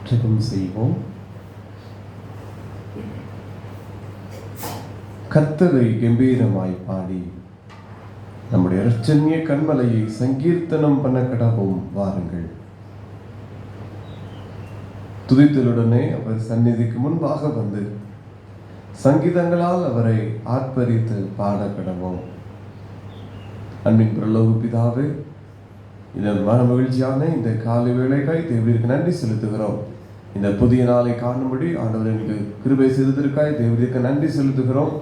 ஜெபம் செய்வோம். கர்த்தரை கம்பீரமாய் பாடி நம்முடைய இரட்சணிய கண்மலையை சங்கீர்த்தனம் பண்ண கடவும் வாருங்கள். துதித்தலுடனே அவர் சந்நிதிக்கு முன்பாக வந்து சங்கீதங்களால் அவரை ஆர்ப்பரித்து பாட கடவோம். அன்பின் பிரலோக பிதாவே, இந்த மன மகிழ்ச்சியான இந்த காலை வேளைக்காய் தேவனுக்கு நன்றி செலுத்துகிறோம். இந்த புதிய நாளை காணும்படி ஆண்டவர் எங்களுக்கு கிருபை செய்ததற்காய் தேவனுக்கு நன்றி செலுத்துகிறோம்.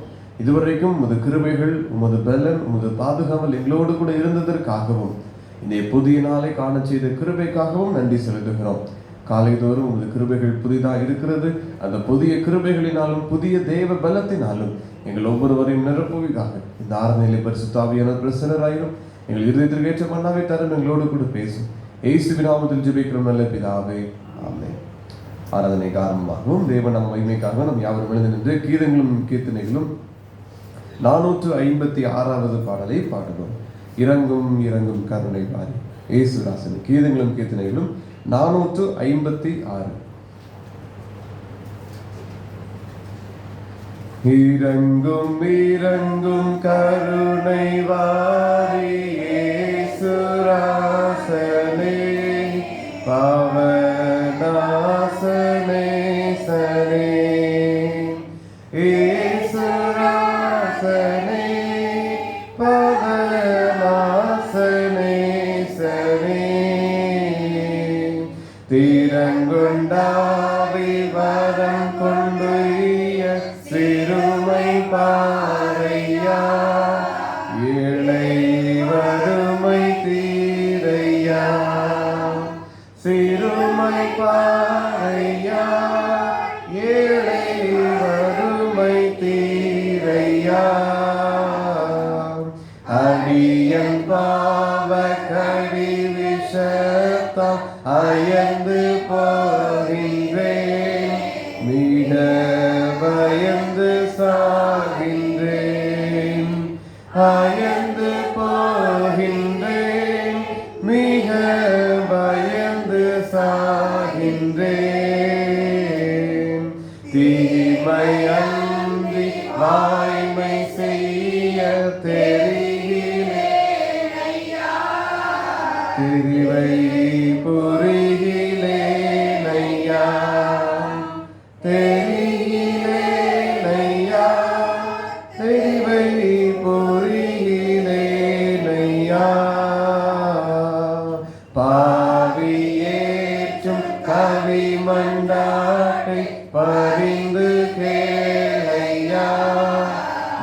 இதுவரைக்கும் உமது கிருபைகள், உமது பலன், உமது பாதுகாவல் எங்களோடு கூட இருந்ததற்காகவும் இந்த புதிய நாளை காண செய்த கிருபைக்காகவும் நன்றி செலுத்துகிறோம். காலைதோறும் உமது கிருபைகள் புதிதாக இருக்கிறது. அந்த புதிய கிருபைகளினாலும் புதிய தேவ பலத்தினாலும் எங்கள் ஒவ்வொருவரையும் நிரப்புவதாக இந்த ஆராதனையிலே பரிசுத்த ஆவியானவர் பிரசன்னராயிரும். எங்கள் இருதயத்திற்கு ஏற்ற மன்னாவை தரும் எங்களோடு கூட பேசும். இயேசுவின் நாமத்தில் ஜெபிக்கிறோம் நல்ல பிதாவே, ஆமென். ஆராதனைக்கு ஆரம்பமாகவும் தேவன் நம் மகிமைக்காக நம் யாவரும் எழுந்து நின்று கீதங்களும் கீர்த்தனைகளும் 456வது பாடலை பாடுவோம். இறங்கும் இறங்கும் கருணை பாரி. இயேசுராசன். கீதங்களும் கீர்த்தனைகளும் 456. இறங்கும் இறங்கும் கருணை வாரி இயேசுராசனே, பாவநாசனே சனே. இயேசுராசனே, பாவநாசனே சனே. திறங்குண்டாவி வரம் கொண்டு சிறுமை பாரையா, ஏழை வறுமை தீரையா. சிறுமை பாரையா, ஏழை வறுமை தீரையா. அடியன் பாவ கடி விஷத்தால் அயர்ந்து போகின்றேன், மிக பயந்து சாகின்றேன். அயர்ந்து போகின்றேன், மிக பயந்து சாகின்றேன். தீமை அன்றி வாய்மை செய்ய தெரிவை புரிகிலேனையா, தெரிகிலேனையா, தெரிவை புரிகிலேனையா. பாவியேற்றும் கவி மண்டாட்டை பரிந்து கேளையா,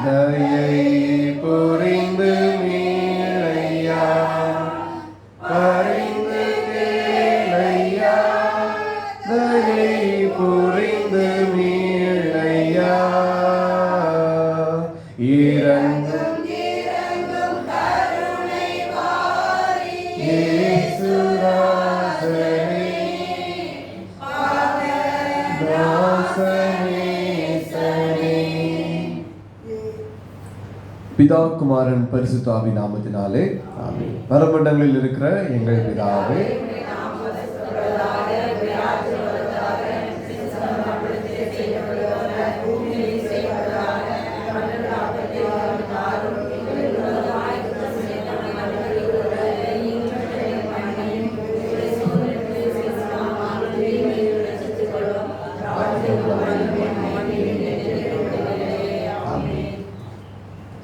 தயை புரிந்து மீளையா. பரிந்து கேளையா, தயை புரிந்து மீளையா. இறங்கும் இறங்கும் கருணை வாரி இயேசுராசனே, பாவநாசனே சனே. பிதா குமாரன் பரிசுத்த ஆவி நாமத்தினாலே ஆமென். பரமண்டங்களில் இருக்கிற எங்கள் பிதாவே,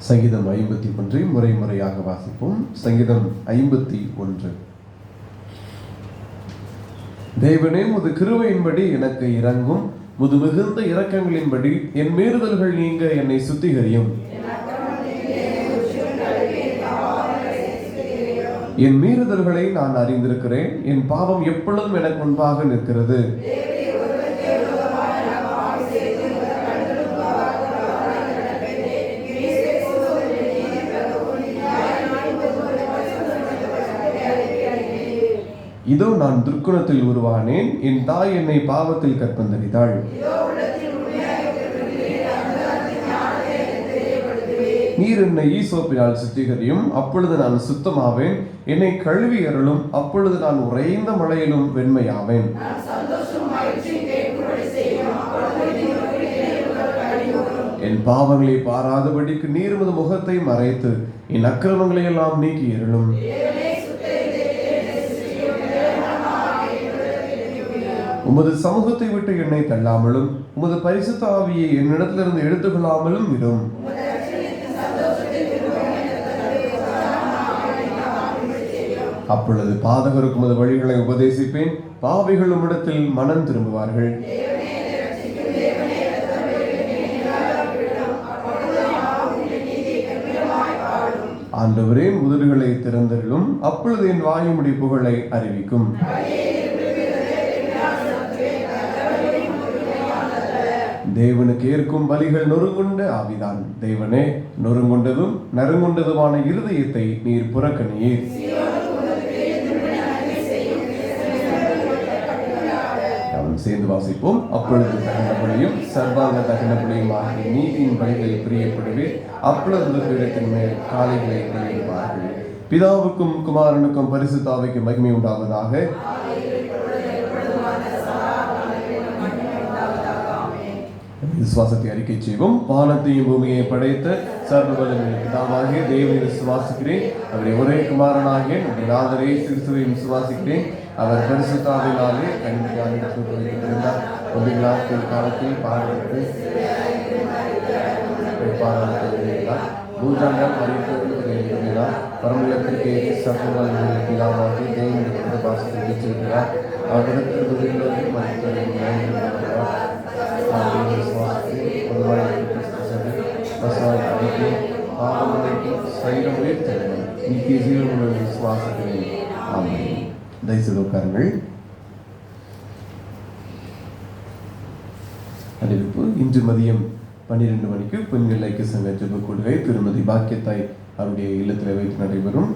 சங்கீதம் 51 முறை முறையாக வாசிப்போம். சங்கீதம் 51. தேவனே, முது கிருபையின்படி எனக்கு இறங்கும், முது மிகுந்த இரக்கங்களின்படி என் மீறுதல்கள் நீங்க என்னை சுத்திகரியும். என் மீறுதல்களை நான் அறிந்திருக்கிறேன், என் பாவம் எப்பொழுதும் எனக்கு முன்பாக நிற்கிறது. இதோ நான் துர்க்குணத்தில் உருவானேன், என் தாய் என்னை பாவத்தில் கற்பந்தரித்தாள். நீர் என்னை ஈசோப்பினால் சுத்திகரியும், அப்பொழுது நான் சுத்தமாவேன். என்னை கழுவி அருளும், அப்பொழுது நான் உறைந்த மழையிலும் வெண்மையாவேன். பாவங்களை பாராதபடிக்கு நீர் உமது முகத்தை மறைத்து என் அக்கிரமங்களை எல்லாம் நீக்கி அருளும். உமது சமூகத்தை விட்டு என்னை தள்ளாமலும் உமது பரிசுத்த ஆவியை என்னிடத்திலிருந்து எடுத்துக்கொள்ளாமலும் விடும். அப்பொழுது பாதகருக்கு உமது வழிகளை உபதேசிப்பேன், பாவிகள் உம்மிடத்தில் மனம் திரும்புவார்கள். ஆண்டவரே, முதல்களை திறந்தருளும், அப்பொழுது என் வாயுமுடி புகழை அறிவிக்கும். தேவனுக்கு ஏற்கும் பலிகள் நொறுங்குண்ட ஆவிதான். தேவனே, நொறுங்குண்டதும் நறுங்குண்டதுமான இருதயத்தை நீர் புறக்கணியீர். சேர்ந்து வாசிப்போம். அப்பொழுது தகுந்த பலியும் சர்வாங்க தகுந்த பலியும் ஆகிய நீதியின் பலிகளில் பிரியப்படுவே. அப்பொழுது பீடத்தின் மேல் காலைகளை வெளியிடுவார்கள். பிதாவுக்கும் குமாரனுக்கும் பரிசுத்த ஆவிக்கும் மகிமை உண்டாவதாக. விசுவாசத்தை அறிக்கை செய்வோம். வானத்தையும் பூமியை படைத்த சர்வவல்லமையுள்ள பிதாவாகிய தேவனை விசுவாசிக்கிறேன். அவரை ஒரே குமாரனாகிய நம்முடைய நாதரே கிறிஸ்துவை விசுவாசிக்கிறேன். அவர் பரிசுத்த ஆவியினாலே கன்னிகையால் கருவிலிருந்தார். ஒன்றிலாத்தில் காலத்தில் பாடுபட்டு மூன்றாம் நாள் மறித்தார். பரமலத்திற்கு சர்வவல்லமையுள்ள பிதாவாகிய தேவனுடைய பாசத்தை வீச்சிருக்கிறார். அவரிடத்தில் உயிரிழந்து மறித்தார். அறிவிப்பு. இன்று மதியம் 12 மணிக்கு பெண்கள் ஐக்கிய சங்க ஜெப கொள்கை திருமதி பாக்கியத்தாய் அவருடைய இல்லத்தில் வைத்து நடைபெறும்.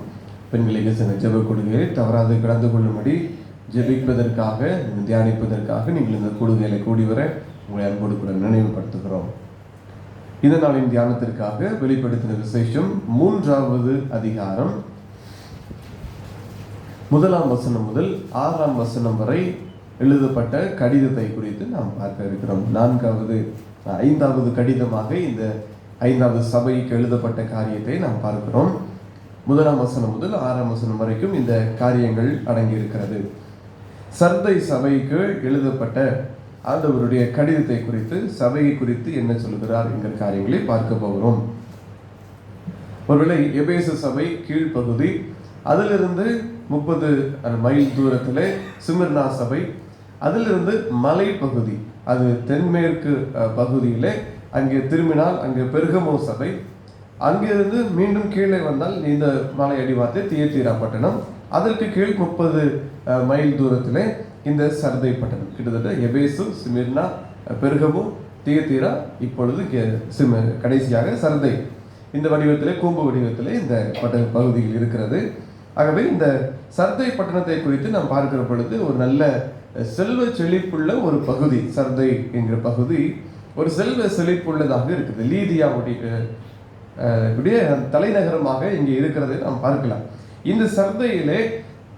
பெண்கள் ஐக்கிய சங்க ஜெப கொள்கையை தவறாது கலந்து கொள்ளும்படி ஜெபிப்பதற்காக, தியானிப்பதற்காக நீங்கள் இந்த கூடுகையில கூடி வர உங்களை அன்போடு கூட நினைவுபடுத்துகிறோம். இந்த நாளின் தியானத்திற்காக வெளிப்படுத்தின விசேஷம் 3வது அதிகாரம் 1ஆம் வசனம் முதல் 6ஆம் வசனம் வரை எழுதப்பட்ட கடிதத்தை குறித்து நாம் பார்க்க இருக்கிறோம். 5வது கடிதமாக இந்த 5வது சபைக்கு எழுதப்பட்ட காரியத்தை நாம் பார்க்கிறோம். 1ஆம் வசனம் முதல் 6ஆம் வசனம் வரைக்கும் இந்த காரியங்கள் அடங்கி இருக்கிறது. சர்தை சபைக்கு எழுதப்பட்ட ஆண்டவருடைய கடிதத்தை குறித்து, சபையை குறித்து என்ன சொல்கிறார் என்கிற காரியங்களை பார்க்க போகிறோம். ஒருவேளை எபேசு சபை கீழ்ப்பகுதி, அதிலிருந்து 30 மைல் தூரத்திலே சிமிர்னா சபை, அதிலிருந்து மலை பகுதி, அது தென்மேற்கு பகுதியிலே அங்கே திரும்பினால் அங்கே பெர்கமோ சபை, அங்கிருந்து மீண்டும் கீழே வந்தால் இந்த மலை அடிவாரத்தை தியத்தீரா பட்டணம், அதற்கு கீழ் 30 மைல் தூரத்திலே இந்த சர்தை பட்டணம். கிட்டத்தட்ட எபேசு, சிமிர்னா, பெர்கமோ, தியத்தீரா, இப்பொழுது கடைசியாக சர்தை, இந்த வடிவத்திலே கூம்பு வடிவத்திலே இந்த பகுதியில் இருக்கிறது. ஆகவே இந்த சர்தை பட்டணத்தை குறித்து நாம் பார்க்கிற பொழுது ஒரு நல்ல செல்வ செழிப்புள்ள ஒரு பகுதி. சர்தை என்கிற பகுதி ஒரு செல்வ செழிப்புள்ளதாக இருக்குது. லீதியாவுடைய தலைநகரமாக இங்கே இருக்கிறதை நாம் பார்க்கலாம். இந்த சர்தையிலே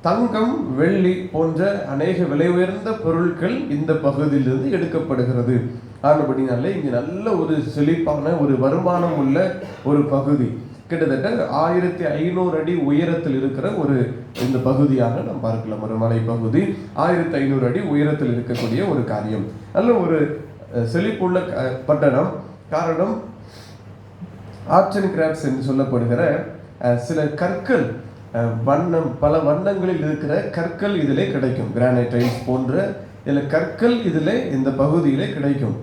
தங்கம், வெள்ளி போன்ற அநேக விலை உயர்ந்த பொருட்கள் இந்த பகுதியிலிருந்து எடுக்கப்படுகிறது. ஆனபடினாலே இங்கு நல்ல ஒரு செழிப்பான ஒரு வருமானம் உள்ள ஒரு பகுதி. கிட்டத்தட்ட 1500 அடி உயரத்தில் இருக்கிற ஒரு இந்த பகுதியாக நாம் பார்க்கலாம். ஒரு மலை பகுதி 1500 அடி உயரத்தில் இருக்கக்கூடிய ஒரு காரியம். நல்ல ஒரு செழிப்புள்ள பட்டணம். காரணம், ஆர்ட்ஸ் அண்ட் கிராஃப்ட்ஸ் என்று சொல்லப்படுகிற சில கற்கள், பல வண்ணங்களில் இருக்கிற கற்கள் இதிலே கிடைக்கும். கிரானைடைட்ஸ் போன்ற இதில் கற்கள் இதில் இந்த பகுதியிலே கிடைக்கும்.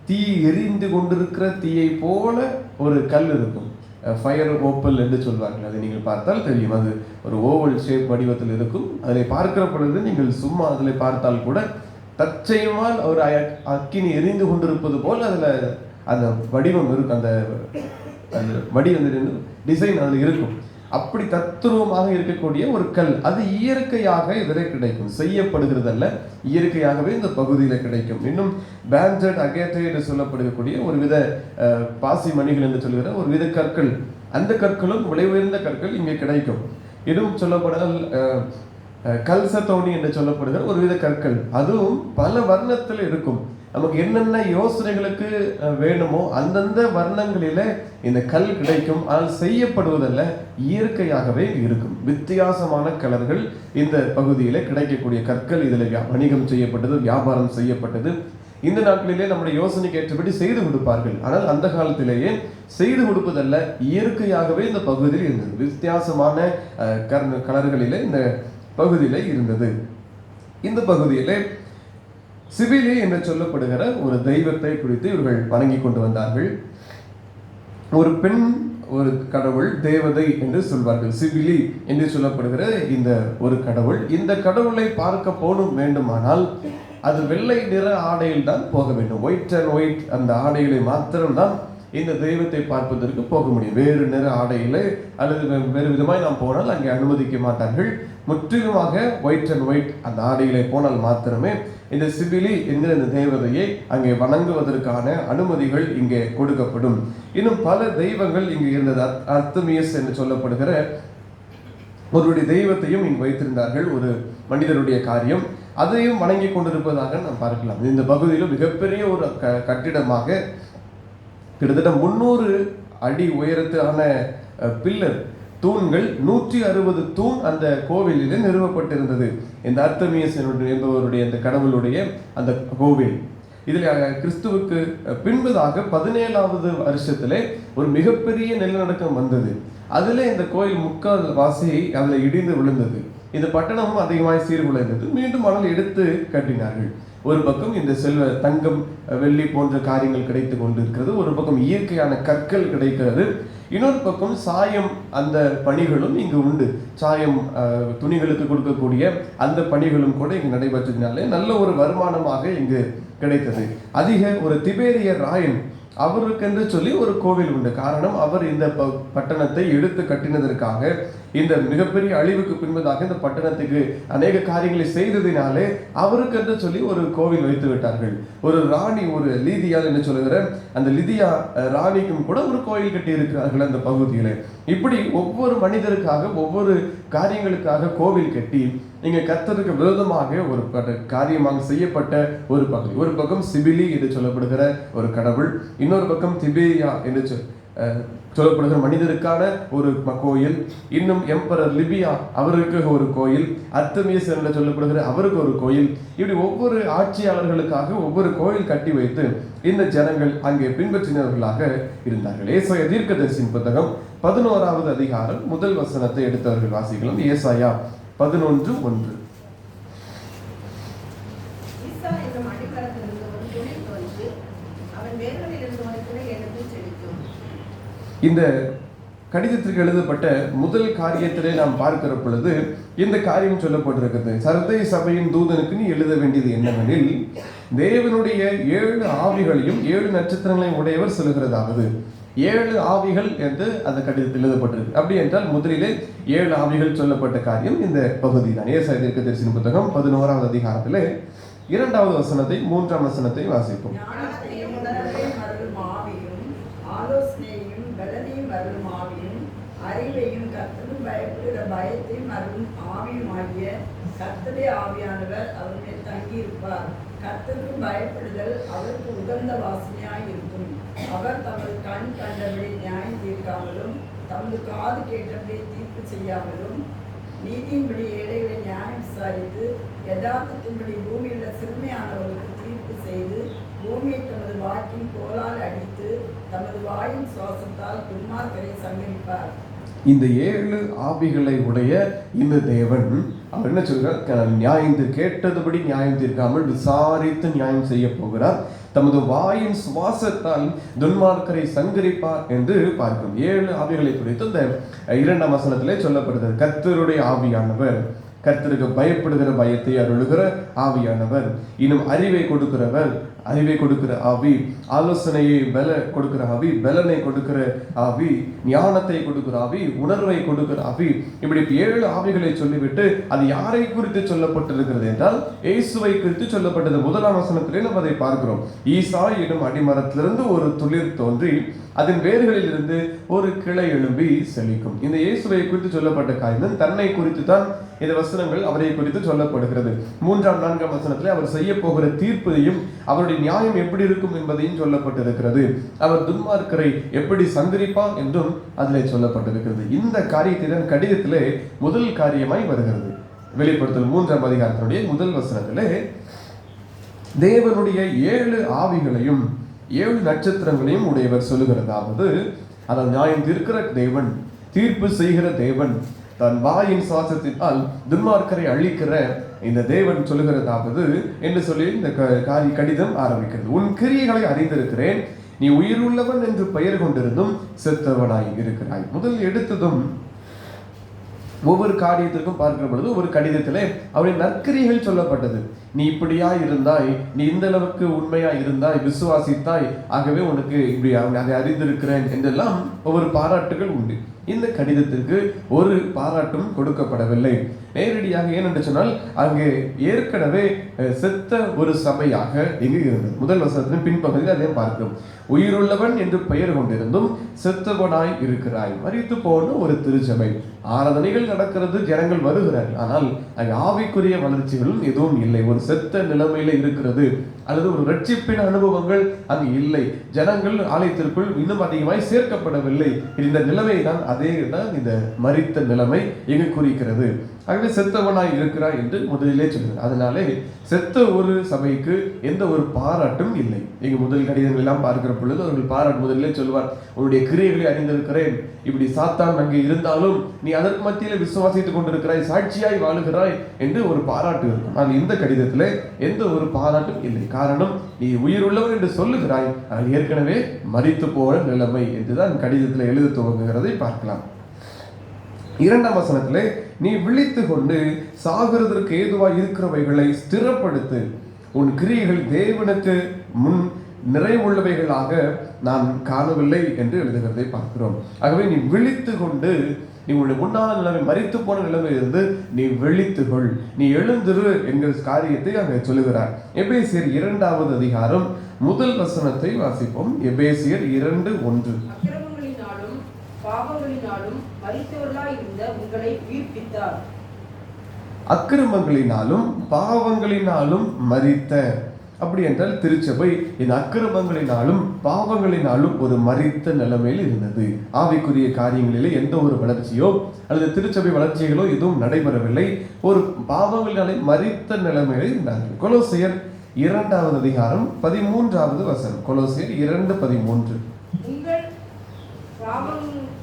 தீ எரிந்து கொண்டிருக்கிற தீயை போல ஒரு கல் இருக்கும். ஃபயர் ஓப்பல் என்று சொல்வார்கள். அதை நீங்கள் பார்த்தால் தெரியும். அது ஒரு ஓவல் ஷேப் வடிவத்தில் இருக்கும். அதில் பார்க்கிற பொழுது நீங்கள் சும்மா அதில் பார்த்தால் கூட தற்செயமால் ஒரு அக்கினி எரிந்து கொண்டிருப்பது போல் அதில் அந்த வடிவம் இருக்கும். அந்த வடிவம் டிசைன் அதில் இருக்கும். அப்படி தத்துருவமாக இருக்கக்கூடிய ஒரு கல், அது இயற்கையாக இதில் கிடைக்கும். செய்யப்படுகிறதல்ல, இயற்கையாகவே இந்த பகுதியில் கிடைக்கும். இன்னும் பேண்டட் அகேட்டை என்று சொல்லப்படக்கூடிய ஒரு வித பாசி மணிகள் என்று சொல்கிற ஒரு வித கற்கள், அந்த கற்களும் விலை உயர்ந்த கற்கள் இங்கே கிடைக்கும். இன்னும் சொல்லப்படால் கல்சத்தோணி என்று சொல்லப்படுகிற ஒரு வித கற்கள், அதுவும் பல வர்ணத்தில் இருக்கும். நமக்கு என்னென்ன யோசனைகளுக்கு வேணுமோ அந்தந்த வர்ணங்களில இந்த கல் கிடைக்கும். ஆனால் செய்யப்படுவதல்ல, இயற்கையாகவே இருக்கும். வித்தியாசமான கலர்கள் இந்த பகுதியில கிடைக்கக்கூடிய கற்கள். இதில் வணிகம் செய்யப்பட்டது, வியாபாரம் செய்யப்பட்டது. இந்த நாட்களிலே நம்முடைய யோசனைக்கு ஏற்றபடி செய்து கொடுப்பார்கள். ஆனால் அந்த காலத்திலேயே செய்து கொடுப்பதல்ல, இயற்கையாகவே இந்த பகுதியில் இருந்தது. வித்தியாசமான கலர்களிலே இந்த பகுதியில இருந்தது. இந்த பகுதியிலே சிபிலி என்று சொல்லப்படுகிற ஒரு தெய்வத்தை குறித்து இவர்கள் வணங்கி கொண்டு வந்தார்கள். ஒரு பெண், ஒரு கடவுள், தேவதை என்று சொல்வார்கள். சிபிலி என்று சொல்லப்படுகிற இந்த ஒரு கடவுள். இந்த கடவுளை பார்க்க போனும் வேண்டுமானால் அது வெள்ளை நிற ஆடையில் தான் போக வேண்டும். ஒயிட் அண்ட் ஒயிட் அந்த ஆடைகளை மாத்திரம்தான் இந்த தெய்வத்தை பார்ப்பதற்கு போக முடியும். வேறு நிற ஆடையில அல்லது வேறு விதமாய் நாம் போனால் அங்கே அனுமதிக்க மாட்டார்கள். முற்றிலுமாக ஒயிட் அண்ட் ஒயிட் அந்த ஆடையிலே போனால் மாத்திரமே இந்த சிபிலி என்கிற இந்த தேவதையை அங்கே வணங்குவதற்கான அனுமதிகள் இங்கே கொடுக்கப்படும். இன்னும் பல தெய்வங்கள் இங்கு இருந்தது. அர்த்தமியஸ் என்று சொல்லப்படுகிற ஒருவருடைய தெய்வத்தையும் இங்கு வைத்திருந்தார்கள். ஒரு மனிதருடைய காரியம், அதையும் வணங்கி கொண்டிருப்பதாக நாம் பார்க்கலாம். இந்த பகுதியில் மிகப்பெரிய ஒரு கட்டிடமாக கிட்டத்தட்ட 300 அடி உயரத்தான பில்லர் தூண்கள், 160 தூண் அந்த கோவிலில் நிறுவப்பட்டிருந்தது. இந்த அர்த்தமியஸ் என்பவருடைய அந்த கடவுளுடைய அந்த கோவில். இதில் கிறிஸ்துவுக்கு பின்பதாக 17வது வருஷத்திலே ஒரு மிகப்பெரிய நிலநடுக்கம் வந்தது. அதில் இந்த கோயில் முக்கால் வாசியை அதில் இடிந்து விழுந்தது. இந்த பட்டணமும் அதிகமாக சீர்குலைந்தது. மீண்டும் மணல் எடுத்து கட்டினார்கள். ஒரு பக்கம் இந்த செல்வ தங்கம், வெள்ளி போன்ற காரியங்கள் கிடைத்து கொண்டிருக்கிறது. ஒரு பக்கம் இயற்கையான கற்கள் கிடைக்கிறது. இன்னொரு பக்கம் சாயம், அந்த பணிகளும் இங்கு உண்டு. சாயம் துணிகளுக்கு கொடுக்கக்கூடிய அந்த பணிகளும் கூட இங்கு நடைபெற்றதினாலே நல்ல ஒரு வருமானமாக இங்கு கிடைத்தது. அதிக ஒரு திபேரியர் ராயன், அவருக்கென்று சொல்லி ஒரு கோவில் உண்டு. காரணம், அவர் இந்த பட்டணத்தை எடுத்து கட்டினதற்காக, இந்த மிகப்பெரிய அழிவுக்கு பின்பதாக இந்த பட்டணத்துக்கு அநேக காரியங்களை செய்ததினாலே அவருக்கென்று சொல்லி ஒரு கோவில் வைத்து விட்டார்கள். ஒரு ராணி, ஒரு லீதியா என்று சொல்லுகிற அந்த லிதியா ராணிக்கும் கூட ஒரு கோயில் கட்டி இருக்கிறார்கள் அந்த பகுதியில. இப்படி ஒவ்வொரு மனிதருக்காக, ஒவ்வொரு காரியங்களுக்காக கோவில் கட்டி இங்க கர்த்தருக்கு விரோதமாக ஒரு காரியமாக செய்யப்பட்ட ஒரு பகுதி. ஒரு பக்கம் சிபிலி என்று சொல்லப்படுகிற ஒரு கடவுள், இன்னொரு பக்கம் திபேரியா என்று சொல்லப்படுகிற மனிதருக்கான ஒரு கோயில், இன்னும் எம்பரர் லிபியா அவருக்கு ஒரு கோயில், அர்த்தமியஸ் என்று சொல்லப்படுகிற அவருக்கு ஒரு கோயில். இப்படி ஒவ்வொரு ஆட்சியாளர்களுக்காக ஒவ்வொரு கோயில் கட்டி வைத்து இந்த ஜனங்கள் அங்கே பின்பற்றினவர்களாக இருந்தார்கள். ஏசாயா தீர்க்கதரிசியின் புத்தகம் 11வது அதிகாரம் முதல் வசனத்தை எடுத்தவர்கள் வாசிக்கலாம். ஏசாயா 11:1. இந்த கடிதத்திற்கு எழுதப்பட்ட முதல் காரியத்திலே நாம் பார்க்கிற பொழுது இந்த காரியம் சொல்லப்பட்டிருக்கிறது. சர்தை சபையின் தூதனுக்கு நீ எழுத வேண்டியது என்னவெனில், தேவனுடைய 7 ஆவிகளையும் 7 நட்சத்திரங்களையும் உடையவர் சொல்லுகிறதாவது. 7 ஆவிகள் என்று அந்த கடிதத்தில் எழுதப்பட்டிருக்கு. அப்படி என்றால் முதலிலே 7 ஆவிகள் சொல்லப்பட்ட காரியம் இந்த பகுதி தான். ஏசாயா தீர்க்கதரிசியின் புத்தகம் 11வது அதிகாரத்திலே 2வது வசனத்தை 3ஆம் வசனத்தை வாசிப்போம். அறிவையும் கர்த்தருக்கு பயப்படுகிற பயத்தையும் அருளும் ஆவியுமாகிய கர்த்தருடைய ஆவியானவர் அவர் மேல் தங்கியிருப்பார். கர்த்தருக்கு பயப்படுதல் அவருக்கு உகந்த வாசனையாய் இருக்கும். அவர் தமது கண் கண்டபடி நியாயம் தீர்க்காமலும், தமது காது கேட்டபடி தீர்ப்பு செய்யாமலும், நீதியின்படி ஏழைகளை நியாயம் விசாரித்து, யதார்த்தத்தின்படி பூமியுள்ள சிறுமையானவர்களுக்கு தீர்ப்பு செய்து, பூமியை தமது வாக்கின் கோலால் அடித்து, தமது வாயின் சுவாசத்தால் துன்மார்க்கரை சங்கரிப்பார். இந்த 7 ஆவிகளை உடைய இந்த தேவன் அவர் என்ன சொல்கிறார்? நியாயம் கேட்டதுபடி நியாயம் தீர்க்காமல் விசாரித்து நியாயம் செய்ய போகிறார். தமது வாயின் சுவாசத்தால் துன்மார்க்கரை சங்கரிப்பார் என்று பார்க்கிறோம். 7 ஆவிகளை குறித்து இந்த 2ஆம் வசனத்திலே சொல்லப்படுகிறது. கர்த்தருடைய ஆவியானவர், கர்த்தருக்கு பயப்படுகிற பயத்தை அருளுகிற ஆவியானவர், இன்னும் அறிவை கொடுக்கிறவர், அறிவை கொடுக்கிற ஆவி, ஆலோசனையை கொடுக்கிற ஆவி, பலனை கொடுக்கிற ஆவி, ஞானத்தை கொடுக்கிற ஆவி, உணர்வை கொடுக்கிற ஆவி. இப்படி 7 ஆவிகளை சொல்லிவிட்டு அது யாரை குறித்து சொல்லப்பட்டிருக்கிறது என்றால் இயேசுவை குறித்து சொல்லப்பட்டது. 1ஆம் வசனத்திலே நாம் அதை பார்க்கிறோம். ஈசா எனும் அடிமரத்திலிருந்து ஒரு துளிர் தோன்றி அதன் வேர்களில் இருந்து ஒரு கிளை எழும்பி செழிக்கும். இந்த இயேசுவை குறித்து சொல்லப்பட்ட காரியம் தன்னை குறித்து தான் இந்த வசனங்கள் அவரை குறித்து சொல்லப்படுகிறது. 3ஆம் 4ஆம் வசனத்திலே அவர் செய்ய போகிற தீர்ப்பையும் அவருடைய நியாயம் எப்படி இருக்கும் என்பதையும் சொல்லப்பட்டிருக்கிறது. அவர் துன்மார்க்கரை எப்படி சங்கரிப்பார் என்றும் அதிலே சொல்லப்பட்டிருக்கிறது. இந்த காரியத்தை தான் கடிதத்திலே முதல் காரியமாய் வருகிறது. வெளிப்படுத்தல் 3ஆம் அதிகாரத்தினுடைய முதல் வசனத்திலே தேவனுடைய 7 ஆவிகளையும் 7 நட்சத்திரங்களையும் உடையவர் சொல்லுகிறதாவது, அதாவது நியாயம் தீர்க்கிற தேவன், தீர்ப்பு செய்கிற தேவன், தன் வாயின் சுவாசத்தினால் துன்மார்க்கரை அழிக்கிற இந்த தேவன் சொல்லுகிறதாவது என்று சொல்லி இந்த கடிதம் ஆரம்பிக்கிறது. உன் கிரியைகளை அறிந்திருக்கிறேன், நீ உயிருள்ளவன் என்று பெயர் கொண்டிருந்தும் செத்தவனாய் இருக்கிறாய். முதல் எடுத்ததும் ஒவ்வொரு காரியத்திற்கும் பார்க்கிற பொழுது ஒரு கடிதத்திலே அவருடைய நற்கிரியைகள் சொல்லப்பட்டது. நீ இப்படியா இருந்தாய், நீ இந்த அளவுக்கு உண்மையா இருந்தாய், விசுவாசித்தாய், ஆகவே உனக்கு இப்படி அதை அறிந்திருக்கிறேன் என்றெல்லாம் ஒவ்வொரு பாராட்டுகள் உண்டு. இந்த கடிதத்திற்கு ஒரு பாராட்டும் கொடுக்கப்படவில்லை நேரடியாக. ஏனென்று சொன்னால் அங்கே ஏற்கனவே செத்த ஒரு சபையாக இங்கு இருந்தது. முதல் வசனத்தின் பின்பகுதியில் அதையும் பார்க்கிறோம். உயிருள்ளவன் என்று பெயர் கொண்டிருந்தும் செத்தவனாய் இருக்கிறாய். மரித்து போன ஒரு திருச்சபை, ஆராதனைகள் நடக்கிறது, ஜனங்கள் வருகிறார்கள், ஆனால் அங்கே ஆவிக்குரிய வளர்ச்சிகளும் எதுவும் இல்லை. ஒரு செத்த நிலைமையில இருக்கிறது, அல்லது ஒரு ரட்சிப்பின் அனுபவங்கள் அங்கு இல்லை. ஜனங்கள் ஆலயத்திற்குள் இன்னும் அதிகமாய் சேர்க்கப்படவில்லை. இந்த நிலைமை தான், அதே தான் இந்த மரித்த நிலைமை இங்கு குறிக்கிறது. ஆகவே செத்தவனாய் இருக்கிறாய் என்று முதலிலே சொல்கிறார். அதனாலே செத்த ஒரு சபைக்கு எந்த ஒரு பாராட்டும் இல்லை. இங்கு முதல் கடிதங்கள் எல்லாம் பார்க்கிற பொழுது அவர்கள் பாராட்டு முதலிலே சொல்வார், உன்னுடைய கிரியைகளை அறிந்திருக்கிறேன், இப்படி சாத்தான் அங்கே இருந்தாலும் நீ அதற்கு மத்தியில விசுவாசித்துக் கொண்டிருக்கிறாய், சாட்சியாய் வாழுகிறாய் என்று ஒரு பாராட்டு இருக்கும். ஆனால் இந்த கடிதத்திலே எந்த ஒரு பாராட்டும் இல்லை. காரணம், நீ உயிருள்ளவன் என்று சொல்லுகிறாய், ஆனால் ஏற்கனவே மரித்து போன நிலைமை என்றுதான் கடிதத்தில் எழுத துவங்குகிறதை பார்க்கலாம். 2ஆம் வசனத்திலே நீ விழித்து கொண்டு சாகிறதற்கு ஏதுவாய் இருக்கிறவைகளை ஸ்திரப்படுத்து, உன் கிரியைகள் தேவனுக்கு முன் நிறைவுள்ளவைகளாக நான் காணவில்லை என்று எழுதுகிறதை பார்க்கிறோம். ஆகவே நீ விழித்து கொண்டு, நீ உன்னுடைய முன்னாள் நிலைமை, மரித்து போன நிலைமையிலிருந்து நீ விழித்துகொள், நீ எழுந்திரு என்கிற காரியத்தை அங்கே சொல்லுகிறார். எபேசியர் 2ஆவது அதிகாரம் முதல் வசனத்தை வாசிப்போம். எபேசியர் 2:1. பாவங்களினாலும் மரித்தவர்களாய் இருந்த உங்களை உயிர்ப்பித்தார். அக்கிரமங்களினாலும் பாவங்களினாலும் மரித்த, அப்படி என்றால் திருச்சபை இந்த அக்கிரமங்களினாலும் பாவங்களினாலும் ஒரு மரித்த நிலைமையில் இருந்தது. ஆவிக்குரிய காரியங்களிலே எந்த ஒரு வளர்ச்சியோ அல்லது திருச்சபை வளர்ச்சிகளோ எதுவும் நடைபெறவில்லை. ஒரு பாவங்களினாலே மரித்த நிலைமையில் இருந்தார்கள். கொலோசியர் 2ஆவது அதிகாரம் 13ஆவது வசனம். கொலோசியர் 2:13. உங்கள்